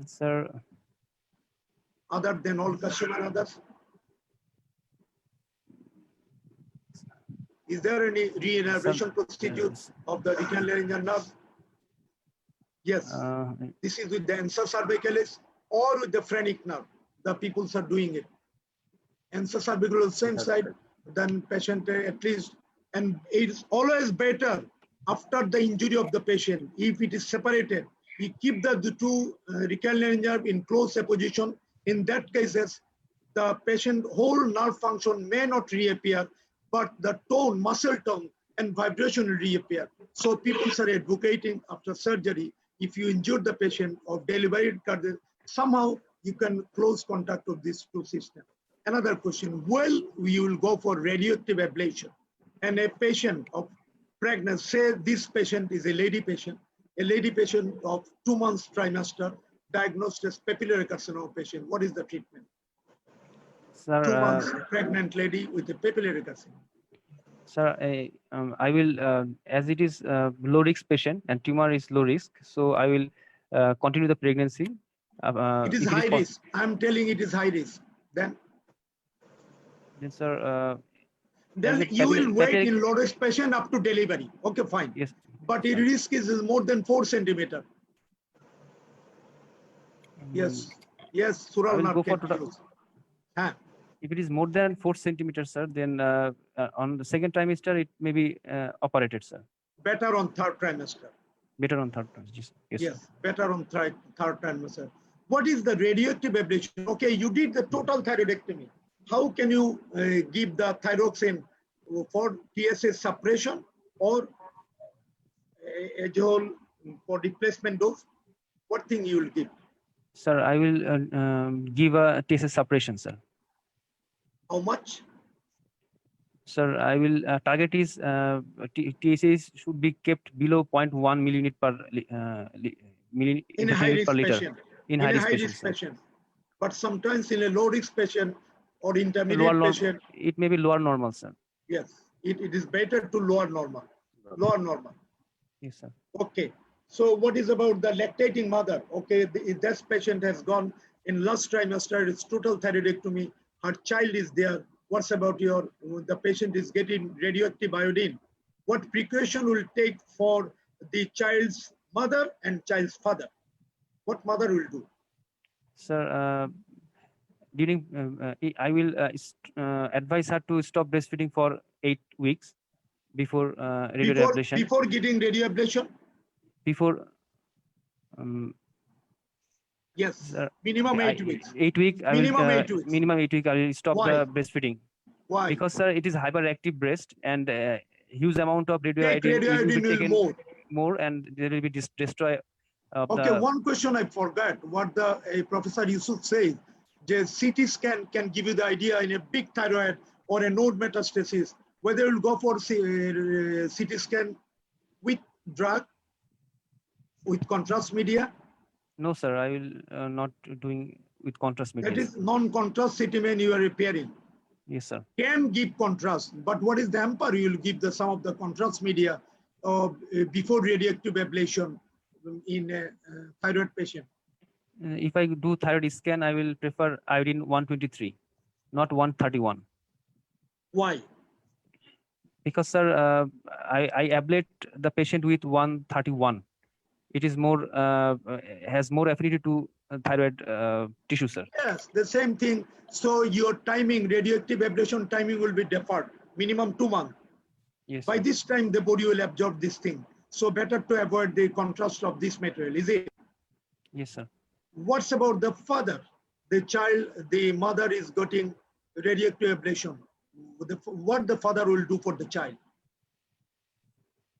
Sir, other than all Kashima and others? Is there any re-innervation procedure of the rectilinear nerve? Yes. This is with the ansa cervicalis or with the phrenic nerve. The people are doing it. Ansa cervicalis same side, then patient at least, and it's always better after the injury of the patient. If it is separated, we keep the two rectilinear nerve in close apposition. In that cases, the patient whole nerve function may not reappear, but the tone, muscle tone, and vibration will reappear. So people are advocating after surgery, if you injure the patient or delivery, somehow you can close contact of these two systems. Another question, well, we will go for radioactive ablation. And a patient of pregnancy, say this patient is a lady patient of 2 months trimester, diagnosed as papillary carcinoma patient. What is the treatment? sir, 2 months pregnant lady with a papillary carcinoma. sir, I will, as it is low risk patient and tumor is low risk, so I will continue the pregnancy. It is if high risk. I'm telling it is high risk. Then sir, you will wait in low risk patient up to delivery. Okay, fine. Yes. But the risk is more than 4 centimeter. Yes. Yes, I sural will nerve go for can total. use. Huh. If it is more than 4 centimeters, sir, then on the second trimester it may be operated, sir. Better on third trimester. Better on third trimester. Yes, Yes, sir. better on third trimester. What is the radioactive ablation? Okay, you did the total thyroidectomy. How can you give the thyroxine for TSH suppression or azole for replacement dose? What thing you will give? Sir, I will give a TSH suppression, sir. How much? Sir, I will target is TSH should be kept below 0.1 millinit per In a high risk per liter. patient. In high risk patient. But sometimes in a low risk patient or Lower intermediate patient, it may be lower normal, sir. yes, it is better to lower normal. Lower normal. Yes, sir. Okay. So what is about the lactating mother? Okay, this patient has gone in last trimester, it's total thyroidectomy. Her child is there. What's about the patient is getting radioactive iodine? What precaution will take for the child's mother and child's father? What mother will do? Sir, during I will advise her to stop breastfeeding for 8 weeks before radio ablation. Before getting radio ablation? Before yes, sir, minimum 8 weeks. 8 weeks. I will Minimum 8 weeks. minimum 8 weeks. I will stop Why? the breastfeeding. Why? Because sir, it is hyperactive breast and huge amount of Take radioiodine will be taken more. and there will be destroy. Okay, one question I forgot. What the Professor Yusuf says, the CT scan can give you the idea in a big thyroid or a node metastasis, whether you'll go for CT scan with drug, with contrast media. No, sir, I will not doing with contrast media. That is non-contrast CT man you are repairing. Yes, sir. Can give contrast, but what is the hamper? You will give some of the contrast media before radioactive ablation in a thyroid patient. If I do thyroid scan, I will prefer iodine 123, not 131. Why? Because, sir, I ablate the patient with 131. It is more has more affinity to thyroid tissue, sir. Yes, the same thing. So your timing, radioactive ablation timing will be deferred, minimum 2 months. Yes. By Sir. this time, the body will absorb this thing. So better to avoid the contrast of this material, is it? Yes, sir. What's about the father? The child, the mother is getting radioactive ablation. what the father will do for the child?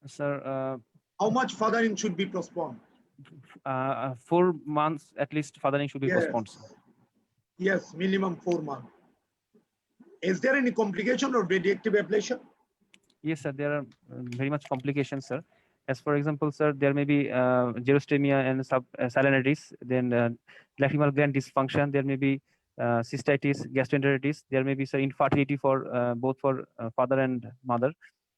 Sir, How much fathering should be postponed? 4 months at least fathering should be Yes. postponed, sir. Yes, minimum 4 months. Is there any complication of radioactive ablation? Yes, sir, there are very much complications, sir. As for example, sir, there may be xerostomia and salinitis, then lacrimal gland dysfunction, there may be cystitis, gastroenteritis, there may be, sir, infertility for both for father and mother.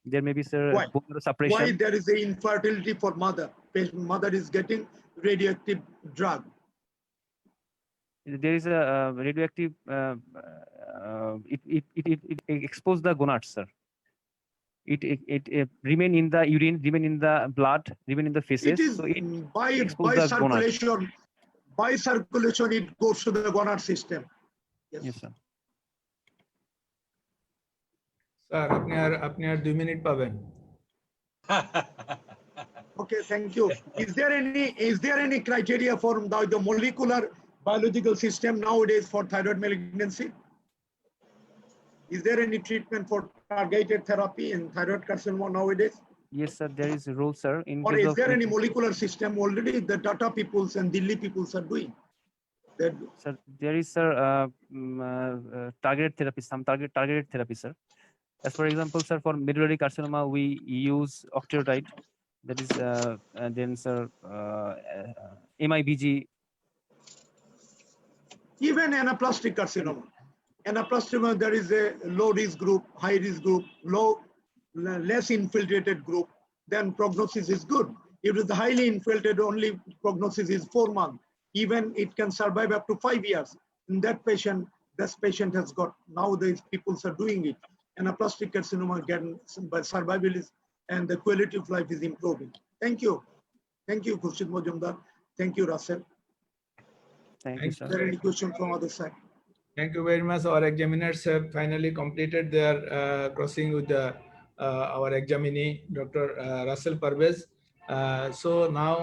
There may be, sir, Why? bone marrow Why suppression. there is a infertility for mother? Mother is getting radioactive drug. There is a radioactive, it exposes the gonads, sir. It remain in the urine, remain in the blood, remain in the feces. It is So it by exposes the gonads. circulation. By circulation, it goes to the gonad system. Yes, sir. Sir আপনি আর 2 minute পাবেন। Okay, thank you. Is there any criteria for the molecular biological system nowadays for thyroid malignancy? Is there any treatment for targeted therapy in thyroid carcinoma nowadays? Yes, sir, there is a rule, sir. In Or case is of there any molecular system already the Tata peoples and Delhi peoples are doing? Sir, there is, sir, targeted therapy, some targeted therapy, sir. As for example, sir, for medullary carcinoma, we use octreotide. That is, then, sir, MIBG. Even anaplastic carcinoma. Anaplastic, there is a low risk group, high risk group, less infiltrated group, then prognosis is good. If it is highly infiltrated, only prognosis is 4 months. Even it can survive up to 5 years. In that patient, this patient has got, nowadays people are doing it. Anaplastic carcinoma again, survival is, and the quality of life is improving. Thank you. Thank you, Khurshid Majumdar. Thank you, Russell. Thank you, Is sir. there any question from other side? Thank you very much. Our examiners have finally completed their crossing with the our examinee, Dr. Russell Parvez. So now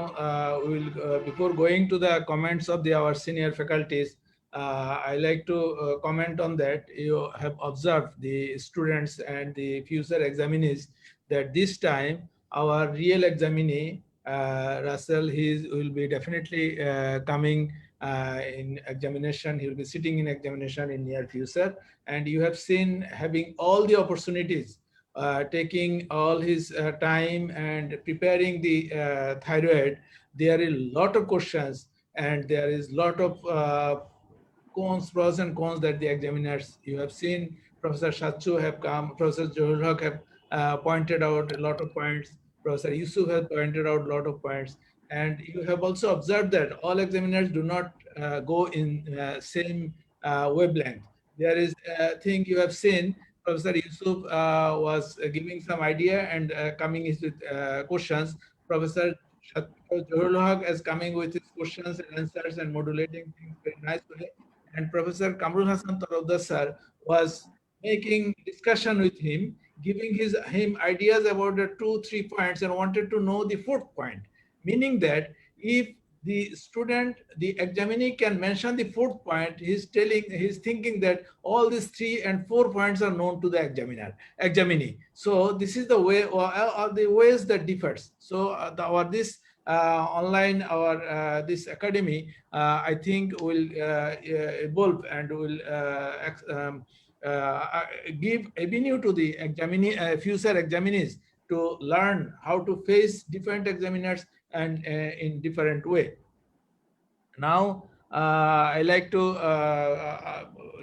we will, before going to the comments of our senior faculties, I like to comment on that. You have observed the students and the future examinees that this time our real examinee, Russell, will be definitely coming in examination. He will be sitting in examination in near future, and you have seen having all the opportunities, taking all his time and preparing the thyroid. There are a lot of questions and there is lot of pros and cons that the examiners, you have seen Professor Shachu have come, Professor Johul Haq have pointed out a lot of points, Professor Yusuf has pointed out a lot of points. And you have also observed that all examiners do not go in same wavelength. There is a thing you have seen, Professor Yusuf was giving some idea and coming with questions. Professor Johul Haq is coming with his questions and answers and modulating things very nicely. And Professor Kamrul Hasan Tarodar sir was making discussion with him, giving him ideas about the 2-3 points and wanted to know the 4th point. Meaning that if the student, the examinee can mention the 4th point, he's thinking that all these 3 and 4 points are known to the examinee. So this is the way, or the ways that differs. So this online, this academy, I think will evolve and will give avenue to the examinee, future examinees to learn how to face different examiners and in different way. Now, I like to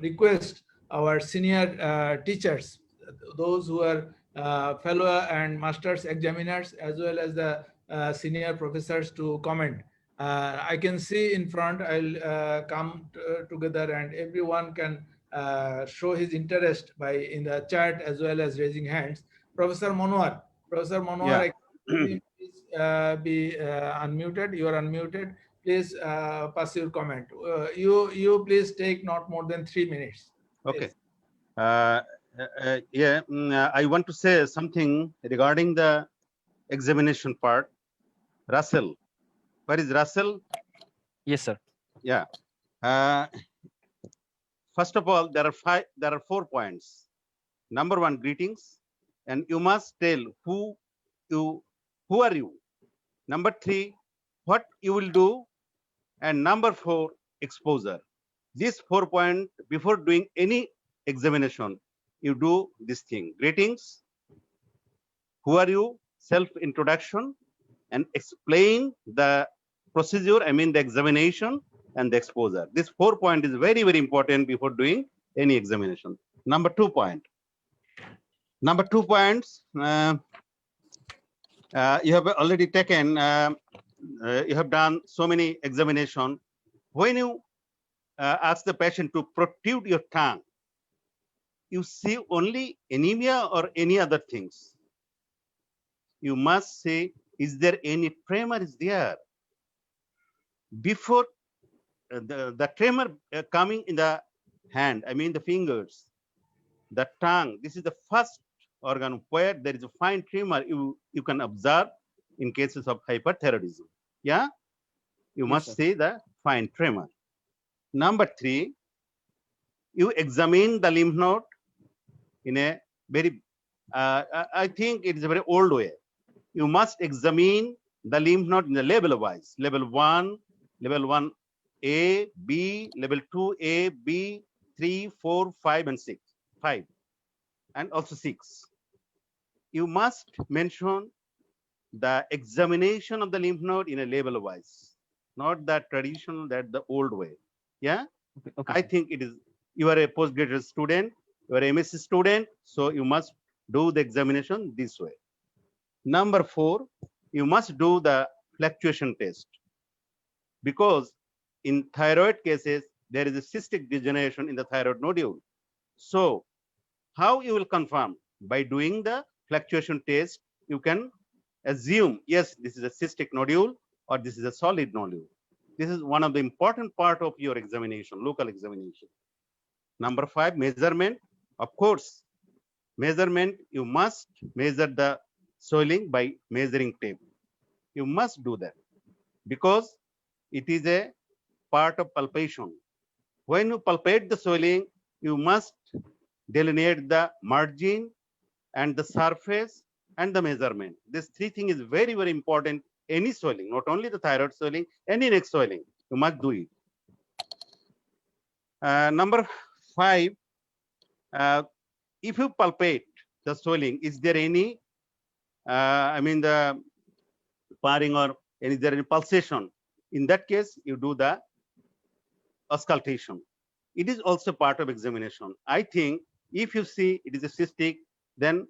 request our senior teachers, those who are fellow and masters examiners, as well as the senior professors to comment. I can see in front, I'll come together and everyone can show his interest by in the chat as well as raising hands. Professor Monwar, Yeah. I please be unmuted. You are unmuted. Please pass your comment. You please take not more than 3 minutes. Okay. I want to say something regarding the examination part. Russell, where is Russell? Yes, sir. Yeah. First of all, there are 4 points. Number one, greetings, and you must tell who are you. Number three, what you will do, and number four, exposure. These 4 points before doing any examination, you do this thing: greetings, who are you, self-introduction, and explain the procedure, I mean the examination and the exposure. This 4 point is very, very important before doing any examination. Number 2 point. Number 2 points, you have already taken, you have done so many examination. When you ask the patient to protrude your tongue, you see only anemia or any other things. You must say, is there any tremor is there? Before the tremor coming in the hand, I mean the fingers, the tongue, this is the first organ where there is a fine tremor you can observe in cases of hyperthyroidism. Yeah, you Yes, must sir. see the fine tremor. Number 3, you examine the lymph node in a very, I think it is a very old way. You must examine the lymph node in the level wise. Level 1, level 1A, B, level 2A, B, 3, 4, 5, and 6. 5, and also 6. You must mention the examination of the lymph node in a level wise, not that traditional, that the old way. Yeah, Okay, okay, I sir. think it is, you are a postgraduate student, you are a MSc student, so you must do the examination this way. Number 4, you must do the fluctuation test, because in thyroid cases, there is a cystic degeneration in the thyroid nodule. So how you will confirm? By doing the fluctuation test, you can assume, yes, this is a cystic nodule or this is a solid nodule. This is one of the important part of your examination, local examination. Number 5, measurement. Of course, measurement, you must measure the swelling by measuring tape. You must do that because it is a part of palpation. When you palpate the swelling, you must delineate the margin and the surface and the measurement. This 3 things is very, very important. Any swelling, not only the thyroid swelling, any neck swelling, you must do it. Number 5, if you palpate the swelling, is there any, I mean the sparring or is there any pulsation? In that case, you do the auscultation. It is also part of examination. I think if you see it is a cystic, then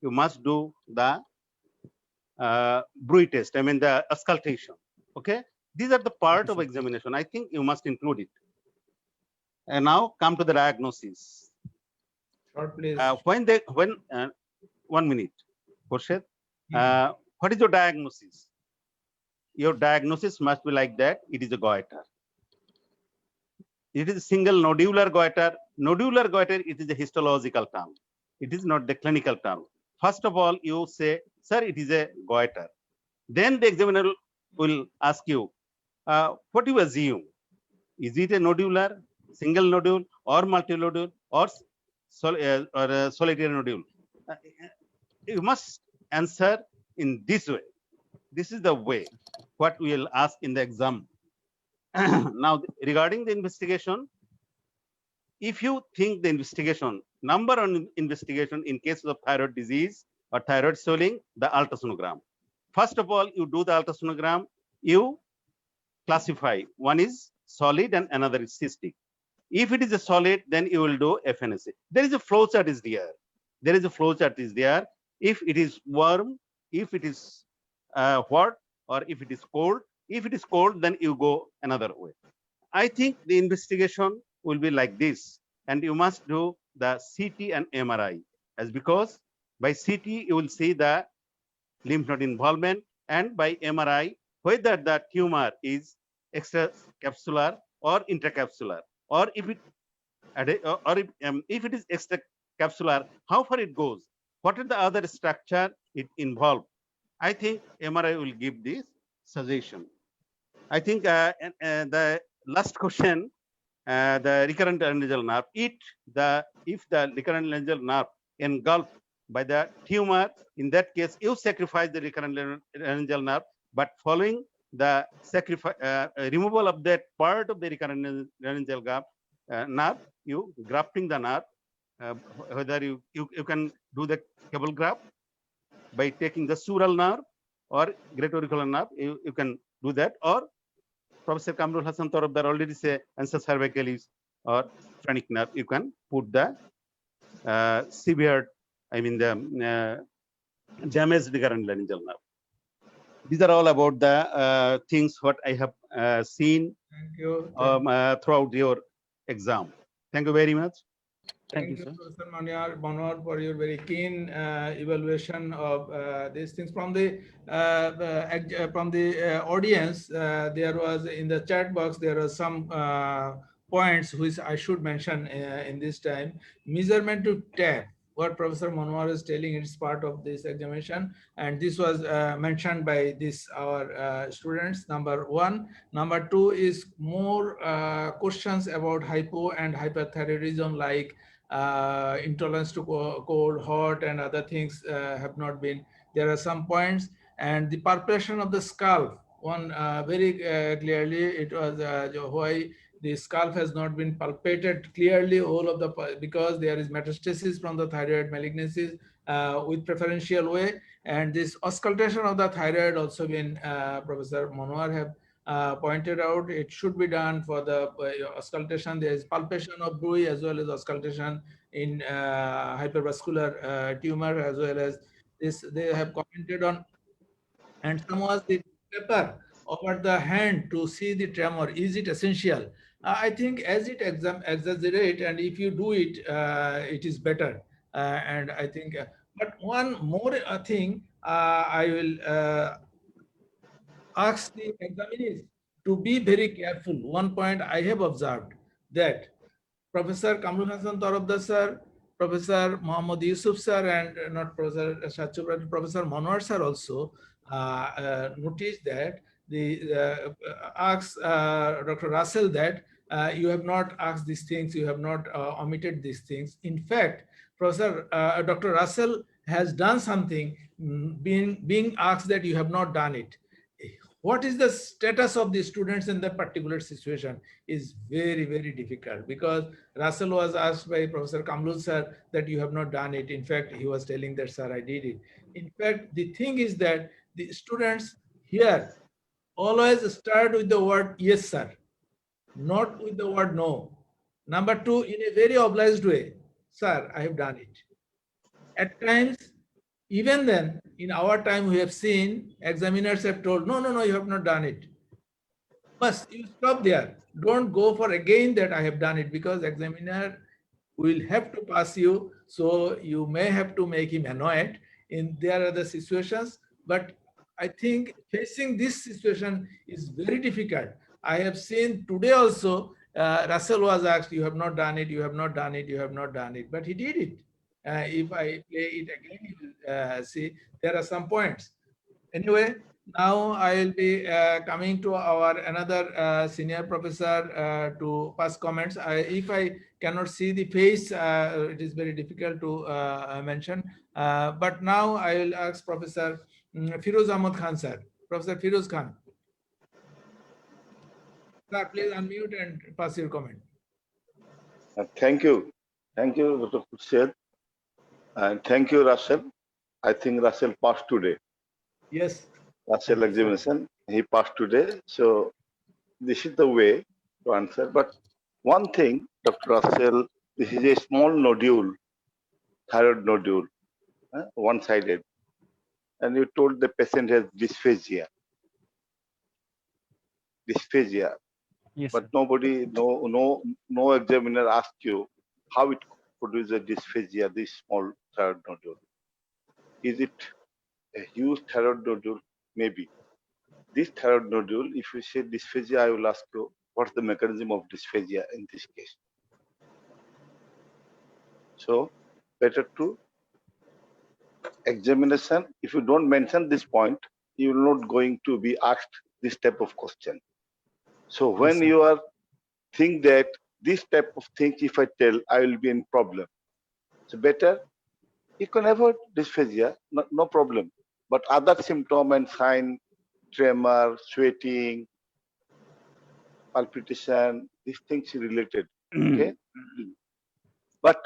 you must do the Bruit test, I mean the auscultation. Okay, these are the part Okay, of sir. examination. I think you must include it. And now come to the diagnosis. Short, please. When 1 minute, Khurshid, Hmm. what is your diagnosis? Your diagnosis must be like that. It is a goiter. It is a single nodular goiter. Nodular goiter, it is a histological term. It is not the clinical term. First of all, you say, sir, it is a goiter. Then the examiner will ask you, what do you assume? Is it a nodular, single nodule, or multinodule, or solitary nodule? You must answer in this way. This is the way what we will ask in the exam. Now, regarding the investigation, if you think the investigation, number on investigation in cases of thyroid disease or thyroid swelling, the ultrasonogram. First of all, you do the ultrasonogram, you classify. One is solid and another is cystic. If it is a solid, then you will do FNSA. There is a flow chart is there. There is a flow chart is there. If it is warm, if it is hot, or if it is cold. If it is cold, then you go another way. I think the investigation will be like this, and you must do the CT and MRI, as because by CT you will see the lymph node involvement, and by MRI whether the tumor is extracapsular or intracapsular, or if it if it is extracapsular, how far it goes, what are the other structure it involved. I think MRI will give this suggestion. I think the last question, the recurrent laryngeal nerve, if the recurrent laryngeal nerve engulfed by the tumor. In that case, you sacrifice the recurrent laryngeal nerve, but following the removal of that part of the recurrent laryngeal nerve, you grafting the nerve, whether you can do the cable graft by taking the sural nerve or great auricular nerve, you can do that, or Professor Kamrul Hassan Tarabdar already say answer cervicalis or phrenic nerve, you can put the severe, I mean the damaged recurrent laryngeal nerve. These are all about the things what I have seen Thank you. throughout your exam. Thank you very much. Thank you, sir. Professor Manohar, for your very keen evaluation of these things. From the audience, there was in the chat box, there are some points which I should mention in this time. Measurement to tap, what Professor Manohar is telling, it's part of this examination, and this was mentioned by our students. Number one. Number two is more questions about hypo and hyperthyroidism, like intolerance to cold, hot, and other things have not been. There are some points, and the palpation of the scalp. One very clearly, it was why the scalp has not been palpated clearly, all of the, because there is metastasis from the thyroid malignancies with preferential way, and this auscultation of the thyroid also been Professor Manohar have pointed out. It should be done for the auscultation. There is palpation of buoy as well as auscultation in hypervascular tumor, as well as this they have commented on. And some was the paper over the hand to see the tremor. Is it essential? I think as it exaggerate, and if you do it, it is better. And I think, but one more thing I will ask the examinees to be very careful. One point I have observed that Professor Kamrul Hassan Tarabdar sir, Professor Muhammad Yusuf sir, and not Professor Shachupra, Professor Manohar sir also noticed that the asked Dr. Russell that you have not asked these things, you have not omitted these things. In fact, Professor Dr. Russell has done something, being asked that you have not done it. What is the status of the students in that particular situation is very, very difficult, because Russell was asked by Professor Kamrul sir that you have not done it. In fact, he was telling that, sir, I did it. In fact, the thing is that the students here always start with the word yes, sir, not with the word no. Number two, in a very obliged way, sir, I have done it. At times, even then, in our time, we have seen examiners have told, no, no, no, you have not done it. But you stop there. Don't go for again that I have done it, because examiner will have to pass you. So you may have to make him annoyed. There are the situations, but I think facing this situation is very difficult. I have seen today also, Russell was asked, you have not done it, you have not done it, you have not done it, but he did it. If I play it again, you will see there are some points. Anyway, now I will be coming to our another senior professor to pass comments. If I cannot see the face, it is very difficult to mention. But now I will ask Professor Firoz Ahmad Khan, sir. Professor Firoz Khan. Sir, please unmute and pass your comment. Thank you. Thank you, Dr. Khurshid. And thank you, Russell. I think Russell passed today. Yes. Russell examination, he passed today. So this is the way to answer. But one thing, Dr. Russell, this is a small nodule, thyroid nodule, one-sided. And you told the patient has dysphagia. Dysphagia. Yes, But sir. nobody, no examiner asked you how it produces a dysphagia, this small thyroid nodule. Is it a huge thyroid nodule? Maybe. This thyroid nodule, if you say dysphagia, I will ask you, what's the mechanism of dysphagia in this case? So, better to examination. If you don't mention this point, you're not going to be asked this type of question. So when sir. you are think that this type of things, if I tell, I will be in problem. So better You can avoid dysphagia, no problem. But other symptom and sign, tremor, sweating, palpitation, these things related. Okay. But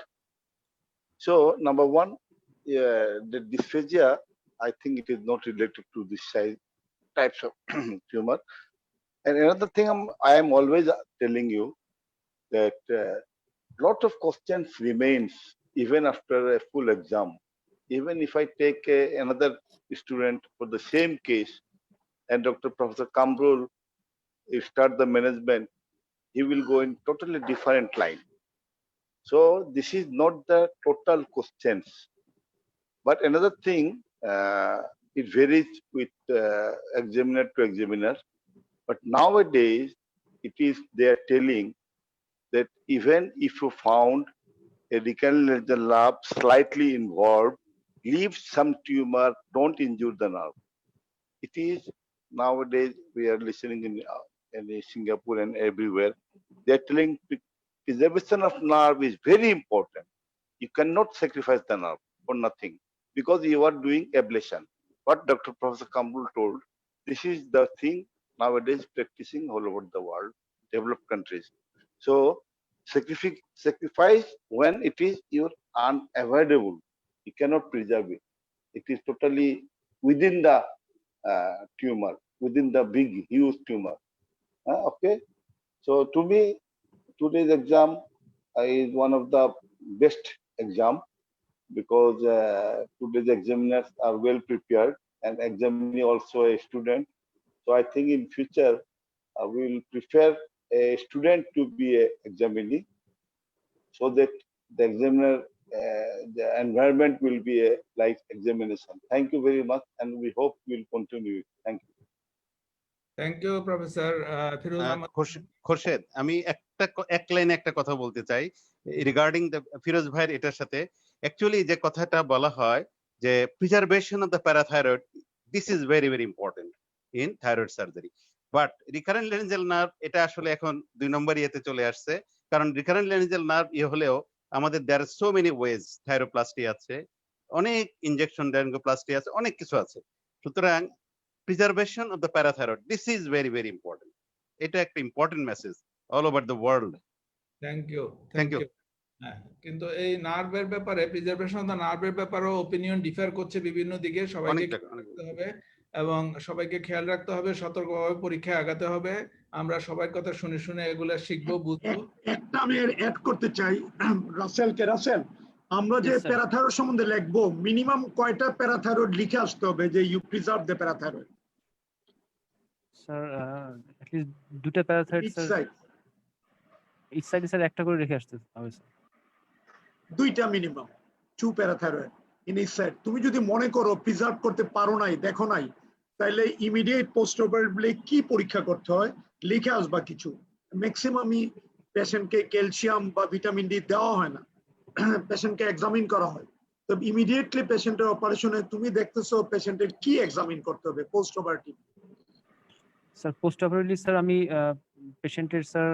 so number one, the dysphagia, I think it is not related to this types of tumor. And another thing I am always telling you that lot of questions remains even after a full exam. Even if I take another student for the same case and Dr. Professor Kamrul start the management, he will go in totally different line. So this is not the total questions. But another thing, it varies with examiner to examiner. But nowadays, they are telling that even if you found a recurrent lesion lab slightly involved, leave some tumor, don't injure the nerve. It is nowadays we are listening in Singapore and everywhere. They are telling preservation of nerve is very important. You cannot sacrifice the nerve for nothing because you are doing ablation. What Dr. Professor Kamrul told, this is the thing nowadays practicing all over the world, developed countries. So sacrifice when it is your unavoidable. You cannot preserve it. It is totally within the tumor, within the big, huge tumor. Okay. So to me, today's exam is one of the best exam because today's examiners are well prepared and examining also a student. So I think in future we will prefer a student to be a examinee so that the examiner, the environment will be a like examination. Thank you very much, and we hope we'll continue. Thank you. Thank you, Professor Firuz Ahmad. Khorshed, আমি এক লাইনে একটা কথা বলতে চাই regarding the Firoz ভাইয়ের এটার সাথে। অ্যাকচুয়ালি যে কথাটা বলা হয় যে preservation of the parathyroid, this is very very important in thyroid surgery. But recurrent laryngeal nerve এটা আসলে এখন 2 নম্বর ইয়েতে চলে আসছে, কারণ রিকারেন্ট ল্যারিঞ্জাল নার্ভ হলেও আমাদের দেয়ার আর সো মেনি ওয়েজ, থাইরোপ্লাস্টি আছে, অনেক ইনজেকশন ল্যারিঙ্গোপ্লাস্টি আছে, অনেক কিছু আছে। সুতরাং preservation of the parathyroid, this is very very important. এটা একটা important message all over the world. Thank you. Thank you. কিন্তু এই নার্ভের ব্যাপারে, প্রিজার্ভেশন অফ দ্য নার্ভের ব্যাপারেও অপিনিয়ন ডিফার করছে বিভিন্ন দিকে। সবাইকে রাখতে হবে এবং সবাইকে খেয়াল রাখতে হবে, সতর্কভাবে পরীক্ষায় আগাতে হবে। আমরা সবার কথা শুনে শুনে এগুলা শিখবো, বুঝবো। একটা আমি অ্যাড করতে চাই রাসেলকে। রাসেল, আমরা যে প্যারাথাইরয়েড সম্বন্ধে লিখবো, মিনিমাম কয়টা প্যারাথাইরয়েড লিখে আসতে হবে যে you preserve the parathyroid? Sir at least 2টা প্যারাথাইরয়েড স্যার ইচ সাইডে স্যার একটা করে রেখে আসতে হবে স্যার। 2টা minimum, 2 parathyroid in each side. তুমি যদি মনে করো প্রিজার্ভ করতে পারো নাই, দেখো নাই, তাহলে ইমিডিয়েট পোস্ট অপারেটিভলি কি পরীক্ষা করতে হয় লিখে আসবা কিছু। ম্যাক্সিমামই পেশেন্টকে ক্যালসিয়াম বা ভিটামিন ডি দেওয়া হয় না, পেশেন্টকে এক্সামিন করা হয়। তো ইমিডিয়েটলি পেশেন্টের অপারেশনে তুমি দেখতেছো পেশেন্টের কি এক্সামিন করতে হবে post operative? Sir post operatively sir আমি পেশেন্টের স্যার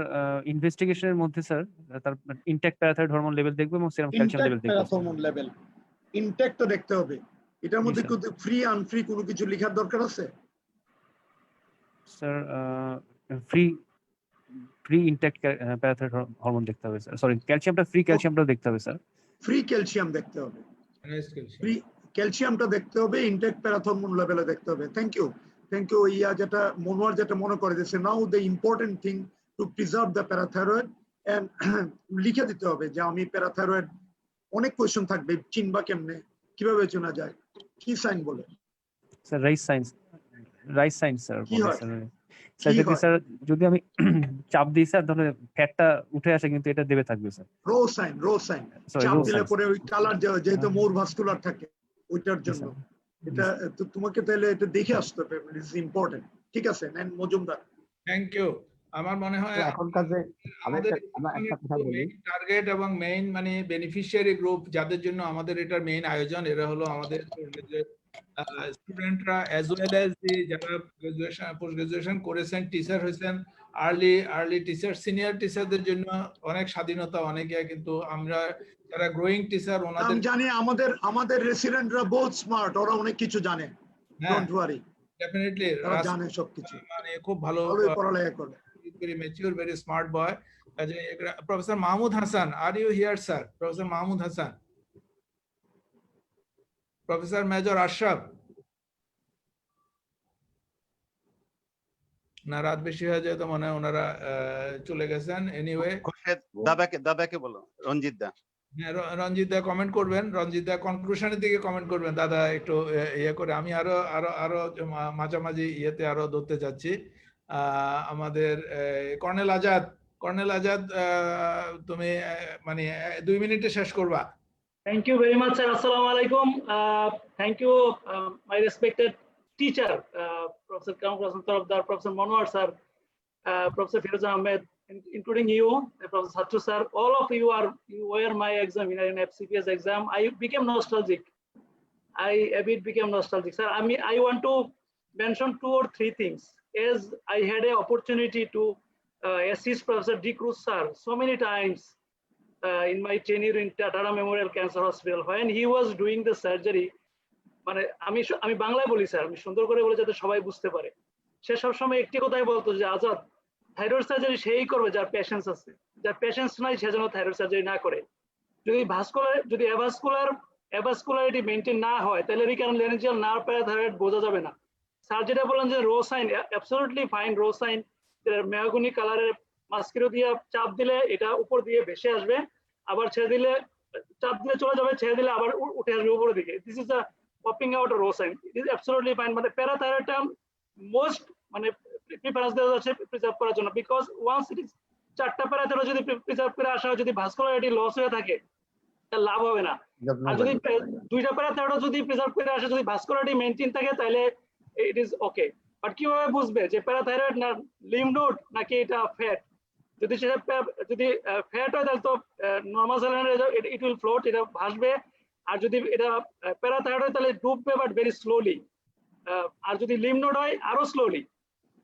ইনভেস্টিগেশনের মধ্যে স্যার তার ইনট্যাক্ট প্যারাথাইরয়েড হরমোন লেভেল দেখব এবং সেরাম ক্যালসিয়াম লেভেল দেখব। ইনট্যাক্ট হরমোন লেভেল ইনট্যাক্ট তো দেখতে হবে। এটার মধ্যে কি ফ্রি আনফ্রি কোনো কিছু লেখার দরকার আছে? Sir free intact parathyroid hormone দেখতে হবে স্যার, সরি ক্যালসিয়ামটা, ফ্রি ক্যালসিয়ামটা দেখতে হবে স্যার। ফ্রি ক্যালসিয়াম দেখতে হবে, ফ্রি ক্যালসিয়ামটা দেখতে হবে, ইনট্যাক্ট প্যারাথাইরয়েড হরমোন লেভেলে দেখতে হবে। Thank you. ইয়া যেটা মনোয়ার যেটা মনে করে দিয়েছে, now the important thing to preserve the parathyroid and লিখে দিতে হবে যে আমি প্যারাথাইরয়েড। অনেক কোয়েশ্চেন থাকবে, চিনবা কেমনে, কিভাবে চেনা যায়, কি সাইন বলে? স্যার রাইস সাইন স্যার বলে স্যার। স্যার যদি আমি চাপ দিই স্যার তাহলে ফ্যাটটা উঠে আসে, কিন্তু এটা দেবে থাকবে স্যার। রো সাইন চাপ দিলে পরে ওই কালার যেহেতু মোর ভাস্কুলার থাকে ওইটার জন্য এটা তোমাকে তাহলে এটা দেখে আসতে হবে, ইটস ইম্পর্টেন্ট। ঠিক আছে নেন মজুমদার। Thank you. আমার মনে হয় এখনকার যে আমাদের একটা কথা বলি, টার্গেট এবং মেইন মানে বেনিফিশিয়ারি গ্রুপ যাদের জন্য আমাদের এটার মেইন আয়োজন, এরা হলো আমাদের স্টুডেন্টরা অ্যাজ ওয়েল অ্যাজ যারা গ্রাজুয়েশন পোস্ট গ্রাজুয়েশন করেছেন, টিচার হয়েছেন, আর্লি টিচার সিনিয়র টিচারদের জন্য অনেক স্বাধীনতা অনেক কিন্তু আমরা যারা গ্রোয়িং টিচার ওনাদের আমি জানি আমাদের রেসিডেন্টরা বহুত স্মার্ট, ওরা অনেক কিছু জানে, ডোন্ট ওয়ারি, ডেফিনেটলি ওরা জানে সবকিছু, মানে খুব ভালো ভালোই পড়ালেখা করে। very mature, very smart boy. Professor Mahmood Hassan, are you here, sir? Professor Mahmood Hassan. Professor Major Ashraf. না রাত বেশি হয়ে যায় তো মনে হয় ওনারা চলে গেছেন। এনিওয়ে খোরশেদ দাদাকে বলো, রঞ্জিত দা। হ্যাঁ, রঞ্জিত দা কমেন্ট করবেন, রঞ্জিত দা কনক্লুশনের দিকে কমেন্ট করবেন। দাদা একটু ইয়ে করে, আমি আরো মাঝামাঝি ইয়েতে আরো ধরতে চাচ্ছি। আমাদের কর্নেল আজাদ তুমি মানে 2 মিনিটে শেষ করবা। Thank you very much, sir. Assalamu alaikum. Thank you, my respected teacher, Professor Kamran Tarafdar, Professor Manwar sir, Professor Firuz Ahmed, including you, Professor Sattu sir. All of you were my examiner in FCPS exam. I became nostalgic. Sir, I want to mention 2 or 3 things. As I had an opportunity to assist Professor D. Cruz sir so many times in my tenure in Tata Memorial Cancer Hospital when he was doing the surgery. মানে আমি বাংলায় বলি sir, আমি সুন্দর করে বলে যাতে সবাই বুঝতে পারে। সে সবসময় একটি কথাই বলতো যে আজাদ, থাইরয়েড সার্জারি সেই করবে যার পেশেন্স আছে, যার পেশেন্স নাই সে যেন থাইরয়েড সার্জারি না করে। যদি অ্যাভাসকুলারিটি মেনটেন না হয় তাহলে রিকারেন্ট ল্যারিঞ্জিয়াল নার্ভ প্যারাথাইরয়েড বোঝা যাবে না। স্যার যেটা বললেন যে row sign, absolutely fine row sign, mahogany কালারের মাস্কিরো দিয়ে চাপ দিলে এটা উপর দিয়ে ভেসে আসবে, আবার ছেড়ে দিলে চাপ দিলে চলে যাবে, ছেড়ে দিলে আবার উঠে আসবে উপরের দিকে। This is a popping out a row sign. It is absolutely fine. মানে প্যারাথাইরয়েডটা মোস্ট মানে প্রিফারেন্স দেওয়া যাচ্ছে প্রিজার্ভ করার জন্য, বিকজ ওয়ান্স ইট ইজ 4টা প্যারাথাইরয়েড যদি প্রিজার্ভ করে আসা হয়, যদি ভাস্কুলারিটি লস হয়ে থাকে তাহলে লাভ হবে না। আর যদি 2টা প্যারাথাইরয়েড যদি প্রিজার্ভ করে আসে, যদি ভাস্কুলারিটি মেইনটেইন থাকে তাহলে ইট ইজ ওকে। বাট কিভাবে বুঝবে যে প্যারাথাইরয়েড না লিম্ফ নোড নাকি এটা ফ্যাট? যদি সেটা যদি ফ্যাট হয় তাহলে তো normal saline it will float, এটা ভাসবে। আর যদি এটা প্যারাথাইরয়েড হয় তাহলে ডুববে, বাট ভেরি স্লোলি। আর যদি লিম্ফ নোড হয় আরো স্লোলি।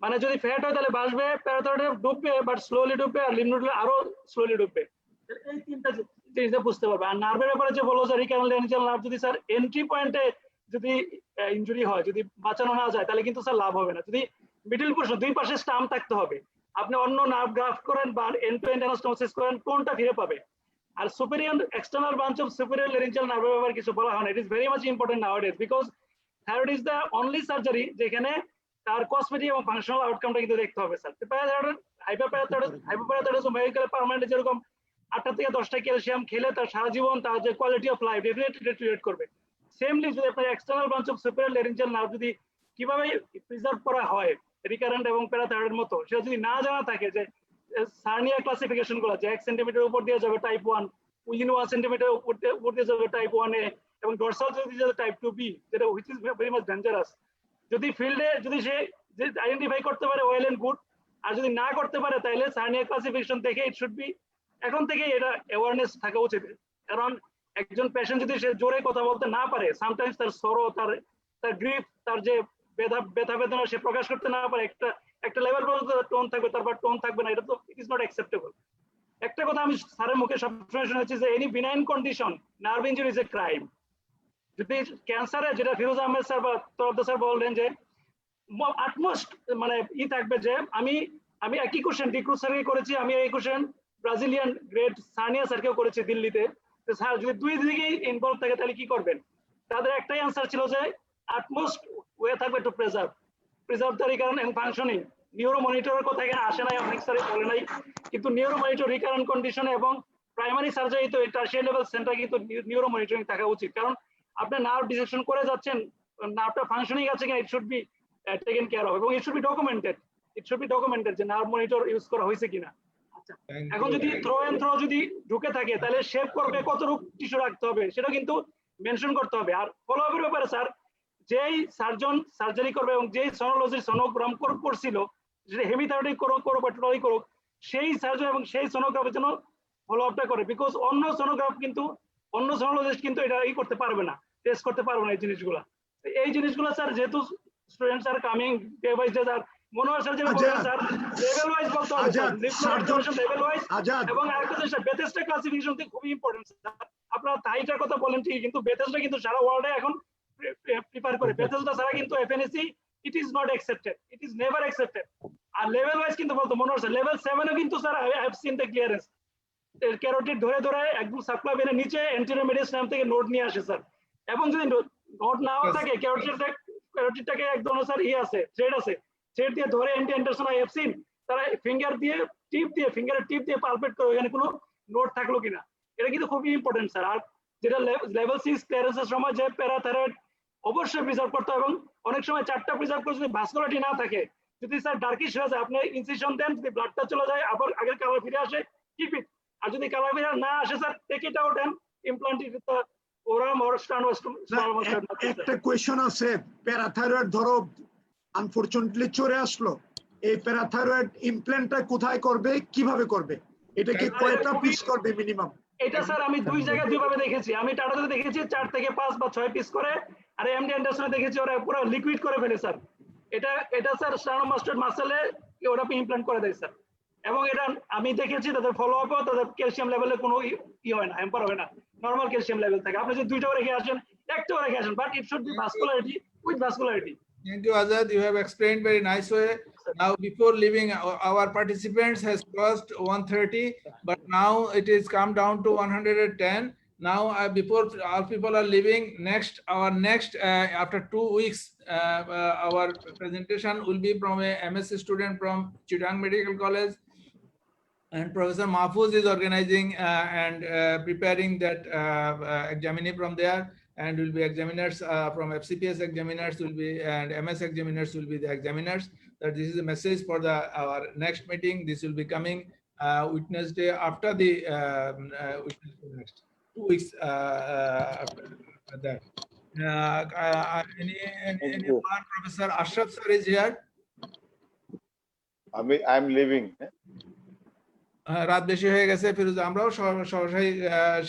মানে যদি ফ্যাট হয় তাহলে ভাসবে, প্যারাথাইরয়েড ডুববে বাট স্লোলি ডুববে, আর লিম্ফ নোড হলে আরো স্লোলি ডুববে। এই 3টা জিনিস বুঝতে পারবে। আর নার্ভের ব্যাপারে যে বলো যে রিকারেন্ট ল্যারিঞ্জিয়াল নার্ভ যদি স্যার এন্ট্রি পয়েন্টে যদি ইনজুরি হয়, যদি বাঁচানো না যায় তাহলে কিন্তু স্যার লাভ হবে না। যদি মিডল পোরশন 2 পাশে স্টাম্প থাকতে হবে, আপনি অন্য নার্ভ গ্রাফট করেন বা এন্ড টু এন্ড অ্যানাস্টোমোসিস করেন, কোনটা ফিরে পাবে? আর superior external branch of superior laryngeal নার্ভের ব্যাপারে কিছু বলা হয় না। It is very much important nowadays, because thyroid is the only surgery যেখানে তার কসমেটিক এবং ফাংশনাল আউটকামটা কিন্তু দেখতে হবে স্যার। হাইপোপ্যারাথাইরয়েডিজম হয়ে গেলে পার্মানেন্ট যেরকম 8টা থেকে 10টা ক্যালসিয়াম খেলে তার সারা জীবন তার যে কোয়ালিটি অফ লাইফ ডেফিনেটলি ডিটেরিওরেট করবে। সেমলি যদি আপনার external branch of superior laryngeal nerve যদি কিভাবে প্রিজার্ভ করা হয় রিকারেন্ট এবং প্যারাথাইরয়েডের মতো, সেটা যদি না জানা থাকে যে সার্নিয়া ক্লাসিফিকেশন গুলো যে 1 সেন্টিমিটার উপর দিয়ে যাবে টাইপ 1, উইদিন 1 সেন্টিমিটার উপর দিয়ে যাবে টাইপ 1A, এবং ডরসাল যদি যাবে টাইপ 2B, যেটা which is very much dangerous. যদি ফিল্ডে যদি সে আইডেন্টিফাই করতে পারে ওয়েল এন্ড গুড, আর যদি না করতে পারে তাহলে সার্নিয়া ক্লাসিফিকেশন দেখে ইট শুড বি এখন থেকে এটা অ্যাওয়ারনেস থাকা উচিত। কারণ একজন পেশেন্ট যদি সে জোরে কথা বলতে না পারে, সামটাইমস তার সরো, তার গ্রিফ, তার যে ব্যথা বেদনা সে প্রকাশ করতে না পারে, একটা লেভেল পর্যন্ত টোন থাকবে, তারপর টোন থাকবে না, এটা তো ইট ইজ নট অ্যাকসেপ্টেবল। একটা কথা আমি স্যারের মুখে সবসময় শুনেছি যে any benign condition nerve injury is a crime. যদি ক্যান্সারে, যেটা ফিরোজ আহমেদ স্যার বা তরফদার স্যার বললেন যে আটমোস্ট মানে থাকবে যে আমি একই কোশ্চেন ডি ক্রুজ স্যারকে করেছি, আমি এই কোশ্চেন ব্রাজিলিয়ান গ্রেট সার্নিয়া স্যারকেও করেছি দিল্লিতে। তো স্যার যদি 2 দিকেই ইনভলভ থাকে তাহলে কি করবেন? তাদের একটাই আনসার ছিল যে আটমোস্ট ওয়ে থাকবে to preserve the recurrent and functioning. Neuro মনিটরের কথা এখানে আসে নাই, অনেক স্যারই বলে নাই, কিন্তু নিউরো মনিটর রিকারেন্ট কন্ডিশনে এবং প্রাইমারি সার্জারি তো টারশিয়ারি লেভেল সেন্টার কিন্তু নিউরো মনিটরিং থাকা উচিত। কারণ আপনি নার্ভ ডিসেকশন করে যাচ্ছেন, নার্ভটা ফাংশনিং আছে কিনা it should be taken care of, এবং ইট শুড বি ডকুমেন্টেড যে নার্ভ মনিটর ইউজ করা হয়েছে কিনা। আচ্ছা, এখন যদি থ্রো যদি ঢুকে থাকে তাহলে শেপ করবে কতটুকু টিস্যু রাখতে হবে সেটা কিন্তু মেনশন করতে হবে। আর ফলো আপের ব্যাপারে স্যার, যেই সার্জন সার্জারি করবে এবং যেই সোনোলজির সোনোগ্রাম করছিল, যেটা হেমিথাইরয়েডিক করুক বা টোটালি করুক, সেই সার্জন এবং সেই সোনোগ্রাফের জন্য ফলো আপটা করে। বিকজ অন্য সোনোলজিস্ট কিন্তু এটা করতে পারবে না, টেস্ট করতে পারবে না এই জিনিসগুলো। স্যার যেহেতু students are coming day by day আর মনোহর স্যার যেটা আজাদ, বললেন স্যার লেভেল ওয়াইজ বলতে হবে sir, Azad, sir level wise. Azad, এবং আরেকটা জিনিস বেথেসডা ক্লাসিফিকেশন খুবই ইম্পর্টেন্ট স্যার। আপনারা তাইটার কথা বলেন ঠিক, কিন্তু বেথেসডা কিন্তু সারা ওয়ার্ল্ডে এখন প্রিফার করে। বেথেসডা ছাড়া কিন্তু FNAC it is not accepted, it is never accepted. আর লেভেল ওয়াইজ কিন্তু বলতো মনোহর স্যার লেভেল 7 এ কিন্তু sir I have seen the clearance, carotid ধরে ধরে একদম সাবক্লাভিয়ানের নিচে অ্যান্টেরিয়র মেডিয়াস নাম থেকে নোড নিয়ে আসে স্যার। এবং যদি নোড নাও থাকে ক্যারোটিডটাকে একদম স্যার আছে থ্রেড আছে, থ্রেড দিয়ে ধরে anti Anderson I have scene তারা ফিঙ্গার দিয়ে ফিঙ্গারের টিপ দিয়ে পালপেট করে ওখানে কোনো নোড থাকলো কিনা। এটা কিন্তু খুবই ইম্পর্টেন্ট স্যার। আর যেটা লেভেল 6 ক্লিয়ারেন্সের সময় যে প্যারাথাইরয়েড অবশ্যই প্রিজার্ভ করতে হবে, এবং অনেক সময় 4টা প্রিজার্ভ করে যদি ভাস্কুলারিটি না থাকে, যদি স্যার ডার্কিশ হয়ে যায় আপনি ইনসিশন দেন, যদি ব্লাডটা চলে যায় আবার আগের কালার ফিরে আসে কিপ ইট। আর যদি কালার ফিরে না আসে sir take it out and implant it with the forearm or একটা কোয়েশ্চন আছে, প্যারাথাইরয়েড ধরো আনফরচুনেটলি চলে আসলো, এই প্যারাথাইরয়েড ইমপ্ল্যান্টটা কোথায় করবে, কিভাবে করবে, এটা কি কয়টা পিস করবে মিনিমাম? এটা স্যার আমি দুই জায়গায় দুইভাবে দেখেছি। আমি টাটাতে দেখেছি 4 থেকে 5 বা 6 পিস করে, আর এমডি অ্যান্ডারসনে দেখেছি ওরা পুরো লিকুইড করে ফেলে স্যার। এটা স্যার স্টার্নোমাস্টার মাসেলে ওরা ইমপ্ল্যান্ট করে দেয় স্যার। এবং এটা আমি দেখেছি তাদের ফলো আপও তাদের ক্যালসিয়াম লেভেলে কোনো হয় না, হ্যাম্পার হয় না, নরমাল ক্যালসিয়াম লেভেল থাকে। আপনি যদি দুইটাও রেখে আসেন একটাও রেখে আসেন, but it should be vascularity with vascularity. Thank you, Azad. You have explained very nice way. Now, before leaving, our participants has crossed 130, but now it is come down to 110. Now, before all people are leaving, our next after 2 weeks, our presentation will be from a MSc student from Chittagong Medical College, and Professor Mahfouz is organizing and preparing that examinee from there. And will be examiners from FCPS examiners will be, and MS examiners will be the examiners. That this is a message for our next meeting. This will be coming Wednesday after the next 2 weeks after that. Anyone? Professor Ashraf sir is here. I'm leaving. রাত বেশি হয়ে গেছে ফিরোজ, আমরাও সরাসরি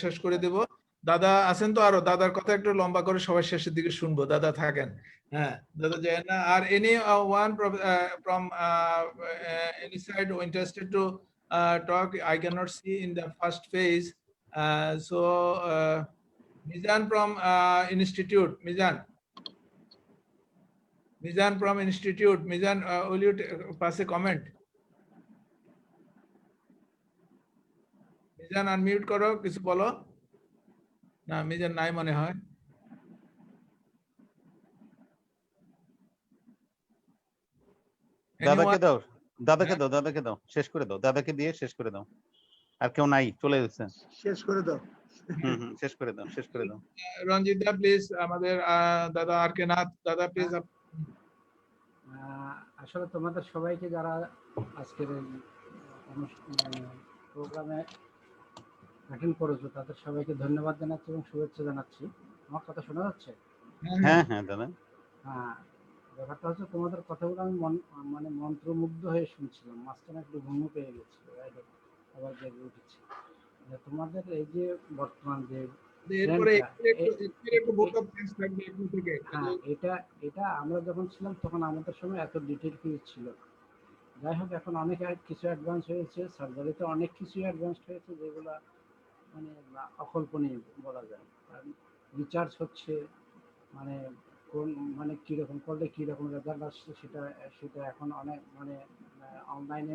শেষ করে দেব। দাদা আছেন তো, আরো দাদার কথা একটু লম্বা করে সবাই শেষের দিকে শুনবো। দাদা থাকেন, হ্যাঁ দাদা যায় না। আর any one from any side interested to talk, I cannot see in the first phase. So Mizan from institute, Mizan from institute, Mizan, will you pass a comment? Mizan unmute করো, কিছু বলো না। মিজান নাই মনে হয়। দাদাকে দাও, দাদাকে দাও, শেষ করে দাও, দাদাকে দিয়ে শেষ করে দাও। আর কেউ নাই, চলে গেছে। শেষ করে দাও। শেষ করে দাও। রঞ্জিত দা প্লিজ, আমাদের দাদা আর কে নাথ দাদা প্লিজ। আসলে তোমাদের সবাইকে যারা আজকের প্রোগ্রামে অ্যাটেন্ড করেছো তাদের সবাইকে ধন্যবাদ জানাচ্ছি এবং শুভেচ্ছা জানাচ্ছি। আমার কথা শোনা যাচ্ছে? হ্যাঁ দাদা। হ্যাঁ, ব্যাপারটা হচ্ছে তোমাদের কথাগুলো আমি মানে মন্ত্রমুগ্ধ হয়ে শুনছিলাম, মাঝখানে একটু ঘুমও পেয়ে গেছিল, আবার জেগে উঠেছি। তোমাদের এই যে বর্তমান যে এটা আমরা যখন ছিলাম তখন আমাদের সময় এত ডিটেল কিছু ছিল। যাই হোক, এখন অনেক কিছু অ্যাডভান্স হয়েছে, সার্জারিতে অনেক কিছু অ্যাডভান্স হয়েছে যেগুলো মানে অকল্পনীয় বলা যায়। রিচার্জ হচ্ছে, মানে কোন মানে কীরকম করলে কীরকম রেজাল্ট আসছে সেটা এখন অনেক মানে অনলাইনে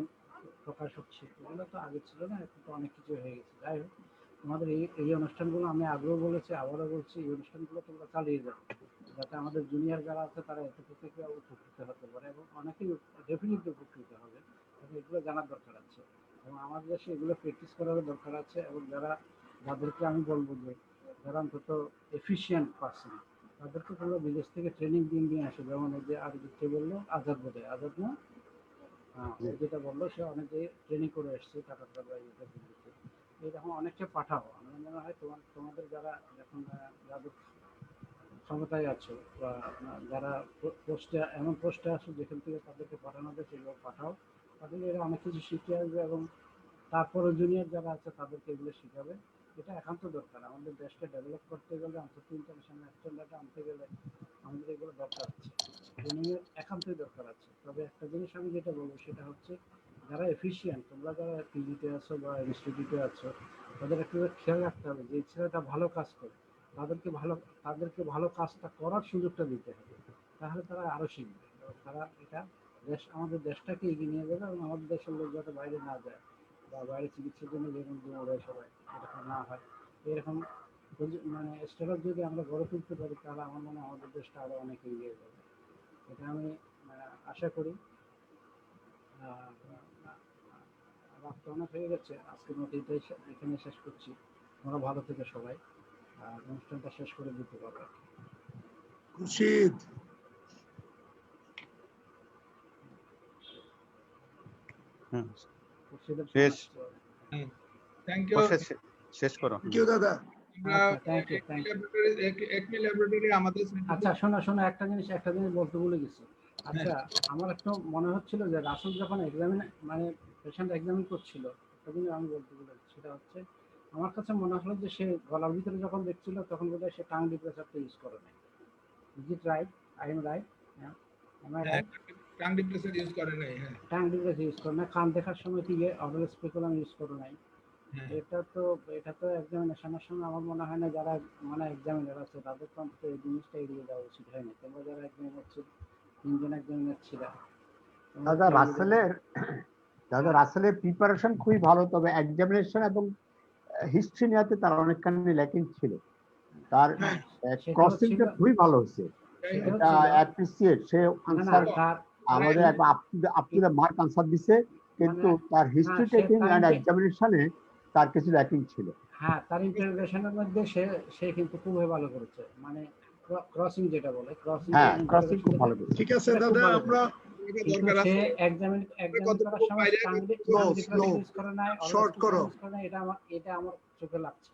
প্রকাশ হচ্ছে। এগুলো তো আগে ছিল না, এখন তো অনেক কিছু হয়ে গেছে। যাই হোক, তোমাদের এই অনুষ্ঠানগুলো আমি আগেও বলেছি, আবারও বলছি, এই অনুষ্ঠানগুলো তোমরা চালিয়ে যাও, যাতে আমাদের জুনিয়র যারা আছে তারা এটুকু থেকে উপকৃত হতে পারে এবং অনেকেই ডেফিনেটলি উপকৃত হবে। এগুলো জানার দরকার আছে এবং আমাদের দেশে এগুলো প্র্যাকটিস করার দরকার আছে। এবং যাদেরকে আমি বলবো যে যারা অন্তত এফিশিয়েন্ট পার্সন, তাদেরকে তোমরা বিদেশ থেকে ট্রেনিং দিয়ে আসো। যেমন এই যে আর কে বললো, আজাদ বোধহয়, আজাদ না, যেটা বললো সে অনেকে ট্রেনিং করে এসছে টাকা দিতে। এরকম অনেকটা পাঠাও। আমার মনে হয় তোমাদের যারা এখন যাদের ক্ষমতায় আছো বা যারা এমন পোস্টে আছো যেখান থেকে তাদেরকে পাঠানো হবে সেগুলো পাঠাও। তাহলে এরা অনেক কিছু শিখে আসবে এবং তারপরে জুনিয়র যারা আছে তাদেরকে এগুলো শেখাবে এটা একান্ত দরকার। আমাদের দেশকে ডেভেলপ করতে গেলে, অন্তত ইন্টারন্যাশনাল স্ট্যান্ডার্ডে আনতে গেলে আমাদের এগুলো দরকার আছে, ট্রেনিংয়ের একান্তই দরকার আছে। তবে একটা জিনিস আমি যেটা বলবো সেটা হচ্ছে, যারা এফিশিয়েন্ট, তোমরা যারা পিজিতে আছো বা ইনস্টিটিউটে আছো, তাদের একটু খেয়াল রাখতে হবে যে ছেলেটা ভালো কাজ করে, তাদেরকে ভালো কাজটা করার সুযোগটা দিতে হবে, তাহলে তারা আরো শিখবে। তারা এটা আমাদের দেশটাকে এগিয়ে নিয়ে যাবে, এবং আমাদের দেশের লোক যাতে বাইরে না যায় বা বাইরে চিকিৎসার জন্য যেরকম দৌড়ে সবাই, এরকম না হয়। এরকম মানে স্টেটাস যদি আমরা গড়ে তুলতে পারি, তাহলে আমার মনে হয় আমাদের দেশটা আরো অনেক এগিয়ে যাবে। এটা আমি আশা করি। রাত তো অনেক হয়ে গেছে, আজকের মতো এটাই এখানে শেষ করছি। তোমরা ভালো থেকে সবাই অনুষ্ঠানটা শেষ করে দিতে পারবে। খুরশিদ, খুরশিদের ফোন শেষ। আসছে। Thank you. শেষ করো। থ্যাংক ইউ দাদা। Thank you, thank you. Acme laboratory আমাদের আচ্ছা শোনো, একটা জিনিস বলতে ভুলে গেছি। আচ্ছা, আমার একটু মনে হচ্ছিল যে রাসেল যখন মানে পেশেন্ট এক্সামিন করছিল, একটা জিনিস আমি বলতে ভুলে গেছি। সেটা হচ্ছে, আমার কাছে মনে হলো যে সে গলার ভিতরে যখন দেখছিল তখন বোধহয় সে টাং ডিপ্রেসারটা ইউজ করে নাই। Is it right? I am right? Tongue depressor use করে নাই। হ্যাঁ, টাং ডিপ্রেসার ইউজ করে না। কান দেখার সময় কি অডাল স্পেকুলাম ইউজ করে নাই। এটা তো এক্সামিনেশনের সময় আমার মনে হয় না যারা মানে এক্সামিনার আছে তাদের তো অন্তত এই জিনিসটা এড়িয়ে যাওয়া উচিত হয়নি। তোমরা যারা এক্সামিনার ছিল, 3 জন এক্সামিনার ছিল, দাদা রাসেলের প্রিপারেশন খুবই ভালো, তবে এক্সামিনেশন এবং হিস্ট্রি নিয়ে তার অনেকখানি ল্যাকিং ছিল। তার ক্রসিংটা খুবই ভালো হয়েছে, এটা অ্যাপ্রিসিয়েট। সে আনসার আমাদের up to the mark answer দিছে, কিন্তু তার হিস্ট্রি টেকিং এন্ড এক্সামিনেশনে তার কিছু ল্যাকিং ছিল। হ্যাঁ, তার ইন্টারোগেশনের মধ্যে সে কিন্তু খুবই ভালো করেছে, মানে ক্রসিং যেটা বলে, ক্রসিং খুব ভালো করেছে। ঠিক আছে দাদা, আমরা সে এক্সামিন করার সময় ইউজ করে নাই, শর্ট করো। এটা আমার চোখে লাগছে।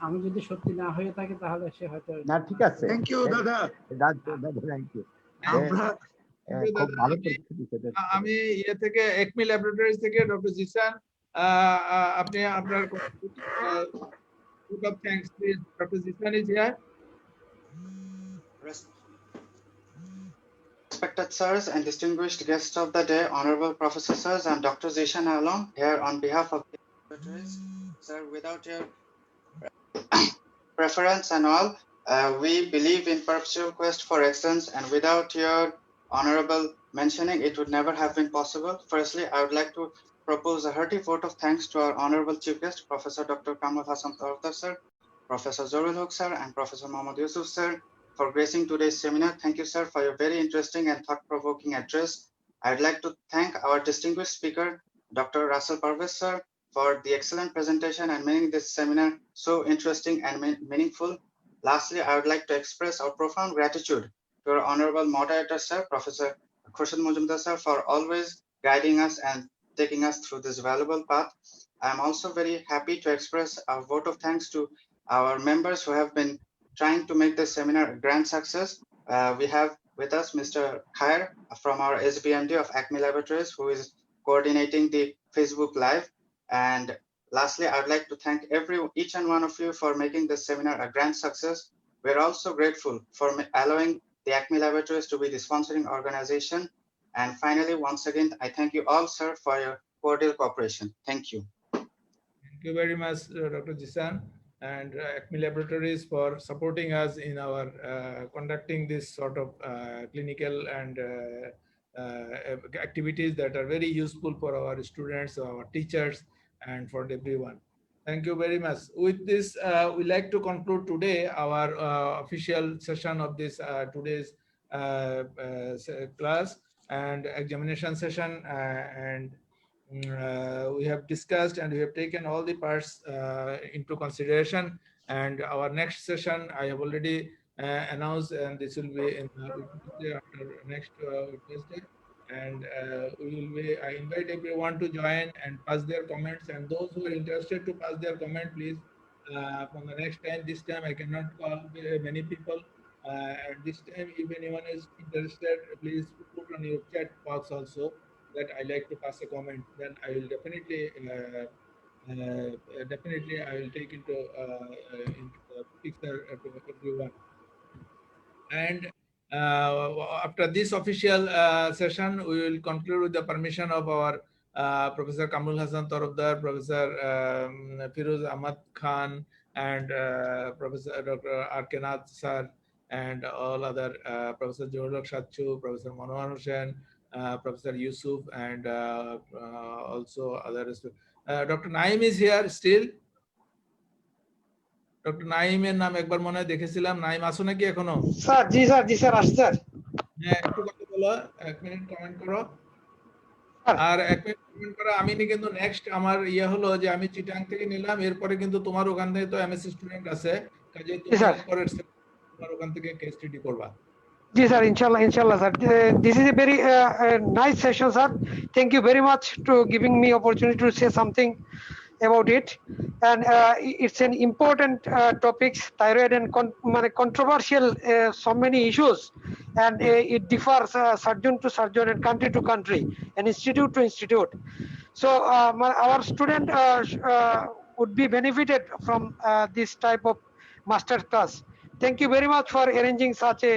আমি যদি সত্যি না হয়ে থাকি তাহলে সে হয়তো না, ঠিক আছে। থ্যাংক ইউ দাদা। Thank you. আমরা খুব ভালো পরিস্থিতি। আমি থেকে একমি ল্যাবরেটরিজ থেকে ডক্টর জিসান, আপনি আপনার thanks please. Doctor Jisan is here. Respected sirs and distinguished guests of the day, honorable professor sirs and Dr. Zishan Alon, here on behalf of the laboratories. Sir, without your preference and all, we believe in perpetual quest for excellence, and without your honorable mentioning, it would never have been possible. Firstly, I would like to propose a hearty vote of thanks to our honorable chief guest, Professor Dr. Kamrul Hassan Tawafdar sir, Professor Zorul Haq sir, and Professor Mohammad Yusuf sir, for gracing today's seminar. Thank you, sir, for your very interesting and thought-provoking address. I'd like to thank our distinguished speaker, Dr. Russell Parvez, sir, for the excellent presentation and making this seminar so interesting and meaningful. Lastly, I would like to express our profound gratitude to our honorable moderator, sir, Professor Khurshid Majumdar, sir, for always guiding us and taking us through this valuable path. I'm also very happy to express our vote of thanks to our members who have been trying to make this seminar a grand success. We have with us Mr. Khair from our SBMD of Acme Laboratories, who is coordinating the Facebook Live. And lastly, I'd like to thank each and one of you for making this seminar a grand success. We're also grateful for allowing the Acme Laboratories to be the sponsoring organization. And finally, once again, I thank you all, sir, for your cordial cooperation. Thank you. Thank you very much, Dr. Jisan and Acme Laboratories for supporting us in our conducting this sort of clinical and activities that are very useful for our students, our teachers, and for everyone. Thank you very much. With this, we like to conclude today our official session of this today's class and examination session, and we have discussed and we have taken all the parts into consideration. And our next session I have already announced, and this will be in after next Thursday. And I invite everyone to join and pass their comments, and those who are interested to pass their comment, please from the next time. This time I cannot call many people, and this time if anyone is interested, please put on your chat box also that I like to pass a comment. Then I will definitely definitely I will take into the picture to everyone. And after this official session, we will conclude with the permission of our Professor Kamrul Hasan Tarafdar, Professor Firuz Ahmad Khan, and Professor Dr. R.K. Nath sir, and all other Professor Johar Shachu, Professor Manohar Hussain, Professor Yusuf, and also others. Dr. Naim is here still. Doctor নাইমের নাম একবার মনে হয় দেখেছিলাম। নাইম আসো নাকি এখনো? Sir জি স্যার আসছে স্যার। হ্যাঁ, একটু কথা বলো, 1 মিনিট কমেন্ট করো। আর 1 মিনিট কমেন্ট করো। আমি কিন্তু নেক্সট আমার হলো যে আমি চিটাং থেকে নিলাম, এরপরে কিন্তু তোমার ওখান থেকে তো এমএসসি স্টুডেন্ট আছে, কাজে তুমি এরপরে তোমার ওখান থেকে কেস স্টাডি করবা। জি স্যার, ইনশাআল্লাহ sir. This is a very nice session, sir. Thank you very much to giving me opportunity to say something about it, and it's an important topics, thyroid, and controversial so many issues, and it differs surgeon to surgeon and country to country and institute to institute. So our student would be benefited from this type of master class. Thank you very much for arranging such a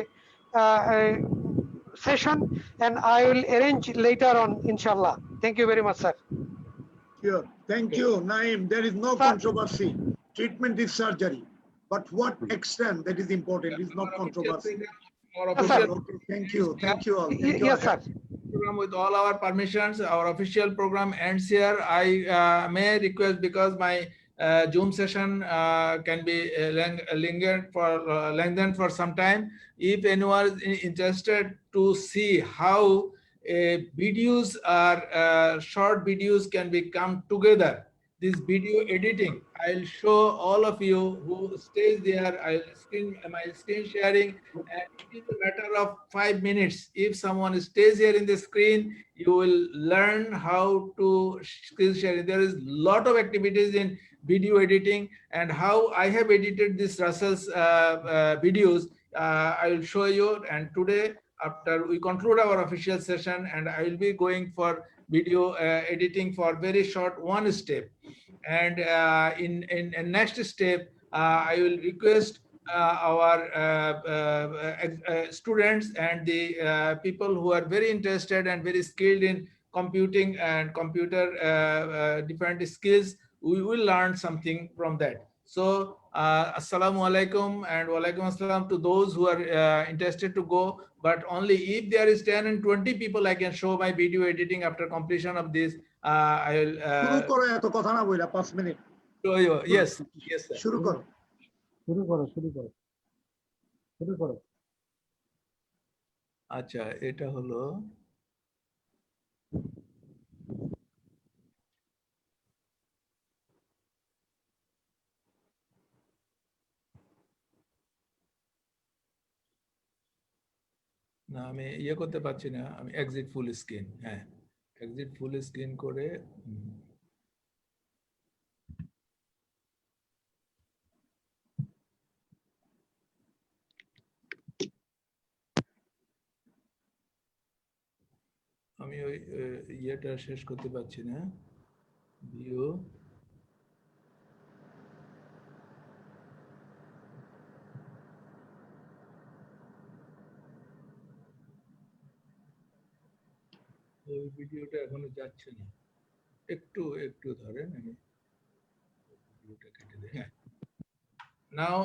session, and I will arrange later on, inshallah. Thank you very much, sir. Sure. Thank you, Naim. There is no controversy. Treatment is surgery. But what extent, that is important, is not controversy. Okay, thank you. Thank you all. Thank you Yes, sir. Program with all our permissions, our official program ends here. I may request, because my Zoom session can be lengthened for some time. If anyone is interested to see how videos are short videos can become together, this video editing, I'll show all of you who stays there. I'll my screen sharing, and it is a matter of 5 minutes. If someone stays here in the screen, you will learn how to screen sharing. There is a lot of activities in video editing, and how I have edited this Russell's videos. I will show you. And today, after we conclude our official session, and I will be going for video editing for very short one step. And in next step, I will request our students and the people who are very interested and very skilled in computing and computer different skills, we will learn something from that. So assalamu alaikum and walaikum assalam to those who are interested to go, but only if there is 10 and 20 people I can show my video editing after completion of this. I will শুরু করো, এত কথা না বইলা 5 minute show you. Yes sir, শুরু করো। আচ্ছা, এটা হলো না, আমি করতে পারছি না। আমি এক্সিট ফুল স্ক্রিন, হ্যাঁ এক্সিট ফুল স্ক্রিন করে আমি ওই ইয়েটা শেষ করতে পারছি না। ভিউ ওই ভিডিওটা এখনো যাচ্ছে না, একটু ধরেন, আমি ভিডিওটা কেটে দিই। হ্যাঁ, নাও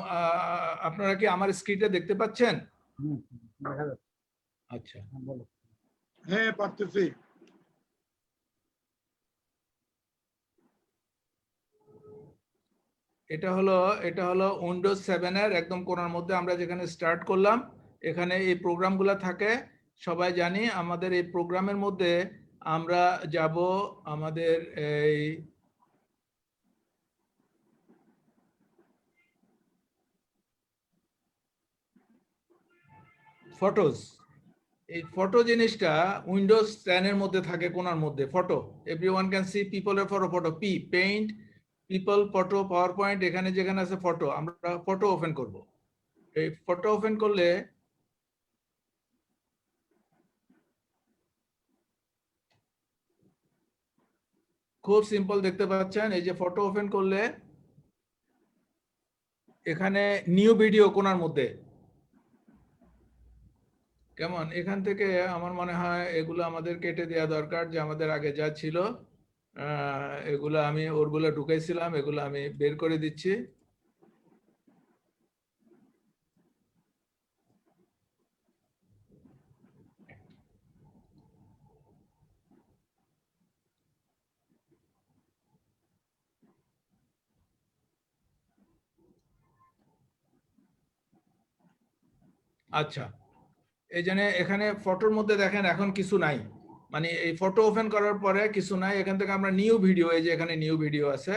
আপনারা কি আমার স্ক্রিনটা দেখতে পাচ্ছেন? আচ্ছা, হ্যাঁ পারতেছি। এটা হলো উইন্ডোজ 7 এর একদম কোণার মধ্যে আমরা যেখানে স্টার্ট করলাম, এখানে এই প্রোগ্রামগুলো থাকে। সবাই জানি আমাদের এই প্রোগ্রামের মধ্যে আমরা যাব আমাদের এই ফটোজ। এই ফটো জিনিসটা উইন্ডোজ 10 এর মধ্যে থাকে কোণার মধ্যে। ফটো, এভরিওয়ান ক্যান সি পিপলের photo, P paint, people, photo, power point, এখানে যেখানে আছে ফটো, আমরা ফটো ওপেন করব। এই ফটো ওপেন করলে খুব সিম্পল দেখতে পাচ্ছেন, এই যে ফটো ওপেন করলে এখানে নিউ ভিডিও কোণার মধ্যে, কেমন? এখান থেকে আমার মনে হয় এগুলো আমাদের কেটে দেওয়া দরকার, যে আমাদের আগে যা ছিল এগুলো আমি ওরগুলো ঢুকাইছিলাম, এগুলো আমি বের করে দিচ্ছি। আচ্ছা, এই জন্য এখানে ফটোর মধ্যে দেখেন এখন কিছু নাই, মানে এই ফটো ওপেন করার পরে কিছু নাই। এখান থেকে আমরা নিউ ভিডিও, এই যে এখানে নিউ ভিডিও আছে,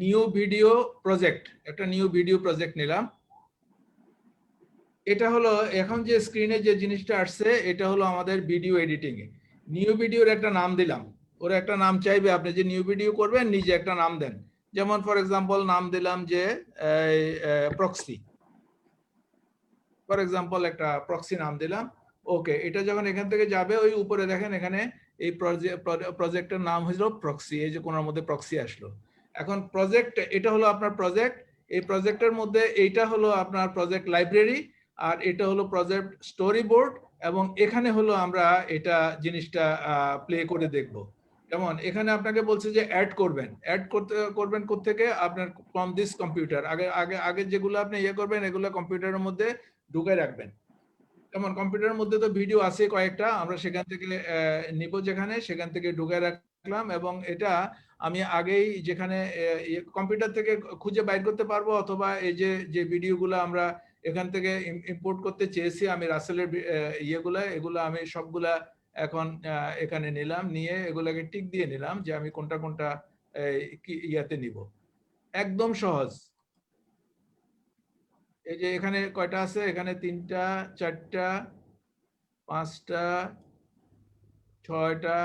নিউ ভিডিও প্রজেক্ট, একটা নিউ ভিডিও প্রজেক্ট নিলাম। এটা হলো এখন যে স্ক্রিনে যে জিনিসটা আসছে, এটা হলো আমাদের ভিডিও এডিটিং এ। নিউ ভিডিওর একটা নাম দিলাম, ওর একটা নাম চাইবে, আপনি যে নিউ ভিডিও করবেন নিজে একটা নাম দেন। যেমন ফর এক্সাম্পল নাম দিলাম যে প্রক্সি, ফর এক্সাম্পল একটা প্রক্সি নাম দিলাম। ওকে, এটা যখন এখান থেকে যাবে ওই উপরে দেখেন এখানে এই প্রজেক্টের নাম হলো প্রক্সি, এই যে কোণার মধ্যে প্রক্সি আসলো। এখন প্রজেক্ট, এটা হলো আপনার প্রজেক্ট, এই প্রজেক্টের মধ্যে এইটা হলো আপনার প্রজেক্ট লাইব্রেরি, আর এটা হলো প্রজেক্ট স্টোরি বোর্ড, এবং এখানে হলো আমরা এটা জিনিসটা প্লে করে দেখব। যেমন এখানে আপনাকে বলছে যে অ্যাড করবেন, অ্যাড করবেন কোত্থেকে, আপনার ফ্রম দিস কম্পিউটার। আগে যেগুলো আপনি ইয়ে করবেন এগুলো কম্পিউটারের মধ্যে ঢুকে রাখবেন। যেমন কম্পিউটারের মধ্যে তো ভিডিও আছে কয়েকটা, আমরা সেখান থেকে নিব, যেখানে সেখান থেকে ঢুকে রাখলাম, এবং এটা আমি আগেই যেখানে কম্পিউটার থেকে খুঁজে বাইর করতে পারবো, অথবা এই যে ভিডিওগুলো আমরা এখান থেকে ইম্পোর্ট করতে চেয়েছি আমি রাসেলের এগুলো আমি সবগুলা এখন এখানে নিলাম, নিয়ে এগুলাকে টিক দিয়ে নিলাম যে আমি কোনটা কোনটা ইয়াতে নিব। একদম সহজ। এই যে এখানে কয়টা আছে, এখানে 3টা 4টা 5টা 6টা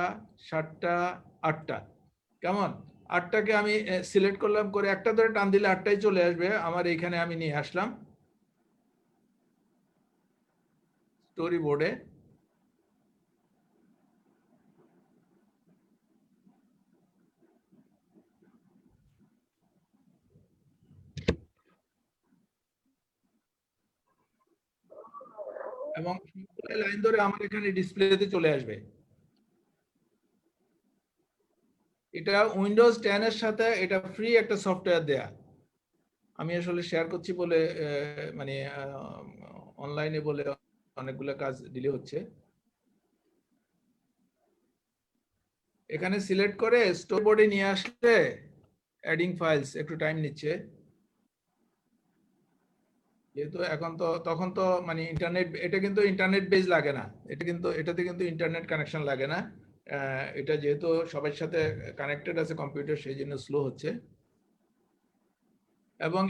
7টা 8টা, কেমন? 8টাকে আমি সিলেক্ট করলাম, করে একটা ধরে টান দিলে 8টাই চলে আসবে আমার এইখানে, আমি নিয়ে আসলাম স্টোরি বোর্ডে। এবং লাইন ধরে আমার এখানে ডিসপ্লেতে চলে আসবে। এটা উইন্ডোজ 10 এর সাথে এটা ফ্রি একটা সফটওয়্যার দেয়া, আমি আসলে শেয়ার করছি বলে মানে অনলাইনে বলে অনেকগুলো কাজ ডিলে হচ্ছে। এখানে সিলেক্ট করে স্টোরি বোর্ডে নিয়ে আসলে অ্যাডিং ফাইলস একটু টাইম নিচ্ছে, যেহেতু এখন তো তখন তো মানে ইন্টারনেট, এটা কিন্তু ইন্টারনেট বেজ লাগে না, এটা কিন্তু এটাতে কিন্তু ইন্টারনেট কানেকশন লাগে না, এটা যেহেতু সবার সাথে কানেক্টেড আছে কম্পিউটার, সেই জন্য স্লো হচ্ছে। এবং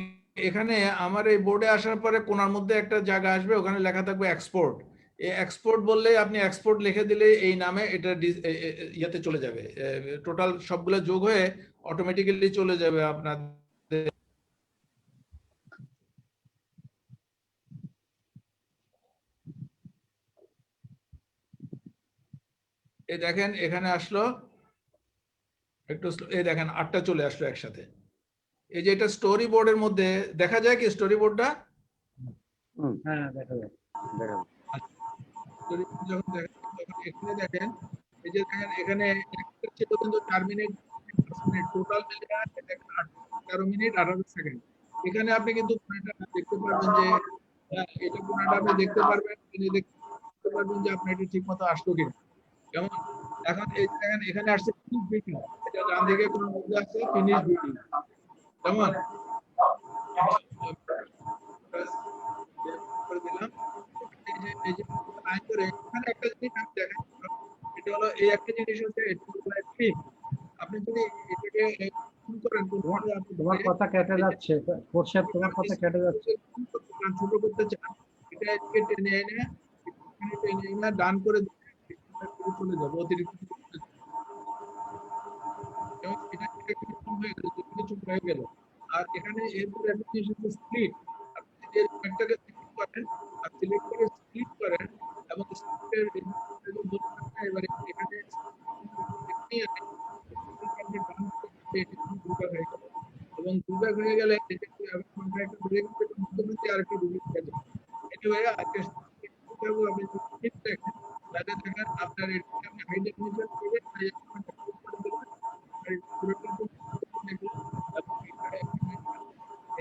এখানে আমার এই বোর্ডে আসার পরে কোণার মধ্যে একটা জায়গা আসবে, ওখানে লেখা থাকবে এক্সপোর্ট। এই এক্সপোর্ট বললে আপনি এক্সপোর্ট লিখে দিলে এই নামে এটা ইয়েতে চলে যাবে, টোটাল সবগুলো যোগ হয়ে অটোমেটিক্যালি চলে যাবে আপনার। এই দেখেন এখানে আসলো একটু, এই দেখেন 8টা চলে আসলো একসাথে। এই যে এটা স্টোরি বোর্ডের মধ্যে দেখা যায় কি, স্টোরি বোর্ডটা হ্যাঁ দেখা যায়। যখন এখানে দেখেন, এই যে দেখেন এখানে ছিল কিন্তু 4 মিনিট টোটাল মিলে 18 মিনিট 18 সেকেন্ড। এখানে আপনি কিন্তু দেখতে পারবেন যে এটা পুরোটা আপনি দেখতে পারবেন, দেখতে পারবেন যে আপনার এটা ঠিক মতো আসলো কিনা, কেমন? এখন এই দেখেন এখানে আসছে ফিনিশ ভিডিও, এটা ডান দিকে কোন মধ্যে আছে ফিনিশ ভিডিও, কেমন? করে দিলাম, এই যে লাইন ধরে এখানে একটা জিনিস আমি দেখেন, এটা হলো এই একটা জিনিস হচ্ছে ক্লিপ। আপনি যদি এটাকে শুরু করেন, তোমার কথা কেটে যাচ্ছে, খোরশেদ তোমার কথা কেটে যাচ্ছে। ছোট করতে চান, এটা এদিকে টেনে এনে এখানে টেনে এনে ডান করে চলে যাবে অতিরিক্ত, এটা হয়ে গেল, কিছু হয়ে গেল। আর এখানে এরপরে একটা জিনিস হচ্ছে স্প্লিট, আপনি যদি এই পয়েন্টটাকে সিলেক্ট করেন আর সিলেক্ট করে স্প্লিট করেন, এবং স্প্লিটের এবারে এখানে এবং দুইবার হয়ে গেলে কন্ট্রাক্ট বেড়ে গেলে মধ্যবর্তী আরেকটি রিলিজ পেয়ে যাবে। এনিওয়ে আজকে আপনি ঠিক দেখেন তাহলে দেখেন আপনার আপনি হাই ডেফিনিশন করে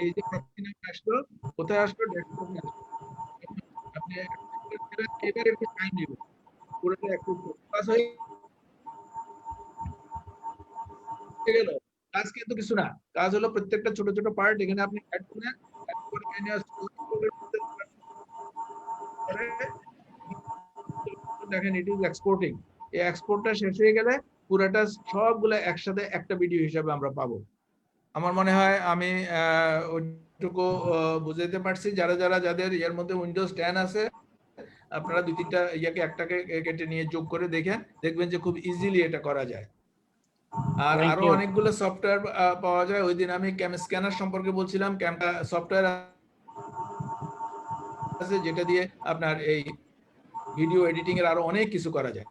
এই যে প্রতিদিন আসলো কোথায় আসলো ডেস্কটপে আসলো আপনি এবার একটু টাইম নেবেন পুরোটা একটু পাস হয়ে গেল কাজ কিন্তু কিছু না কাজ হলো প্রত্যেকটা ছোট ছোট পার্ট এখানে আপনি অ্যাড করে দেখেন ইট ইজ এক্সপোর্টিং এই এক্সপোর্টটা শেষ হয়ে গেলে পুরোটা সবগুলো একসাথে একটা ভিডিও হিসাবে আমরা পাবো আমার মনে হয় আমি ওইটুকু বুঝাইতে পারছি যারা যারা যাদের এর মধ্যে উইন্ডোজ 10 আছে আপনারা দুই তিনটা ইয়াকে একটাকে কেটে নিয়ে যোগ করে দেখেন দেখবেন যে খুব ইজিলি এটা করা যায় আর Thank আরো you. অনেকগুলো সফটওয়্যার পাওয়া যায় ওই দিন আমি ক্যাম স্ক্যানার সম্পর্কে বলছিলাম ক্যামটা সফটওয়্যার আছে যেটা দিয়ে আপনার এই ভিডিও এডিটিং এর আরো অনেক কিছু করা যায়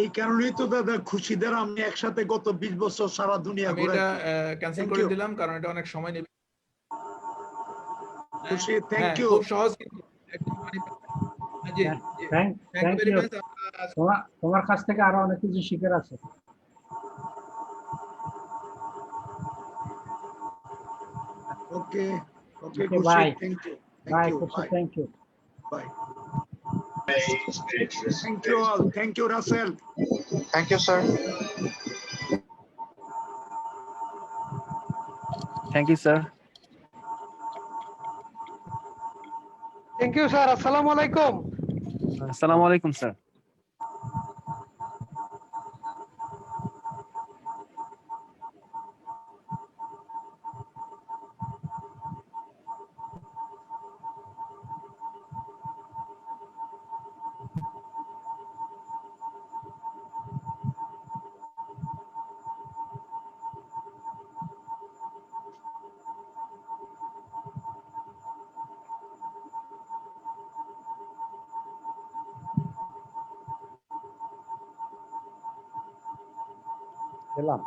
এই কারণেই তো দাদা খুশিদার আমি একসাথে গত 20 বছর সারা দুনিয়া আমি এটা ঘুরাইছি। ক্যান্সেল Thank করে you. দিলাম কারণ এটা অনেক সময় নেবে খুশি হ্যাঁ থ্যাংক ইউ খুব সহজ কিন্তু একদম জি জি thank thank you very you. Much তোমার কাছ থেকে আরো অনেক কিছু শিখার আছে। Okay okay Okay, Kushi bye. Thank you Bye, thank you Kushi, bye thank you. Bye thank you all thank you Rasel Thank you, sir. Thank you, sir. Thank you, sir. Assalamu alaikum. Assalamu alaikum, sir. দিলাম।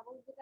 أعوذ بك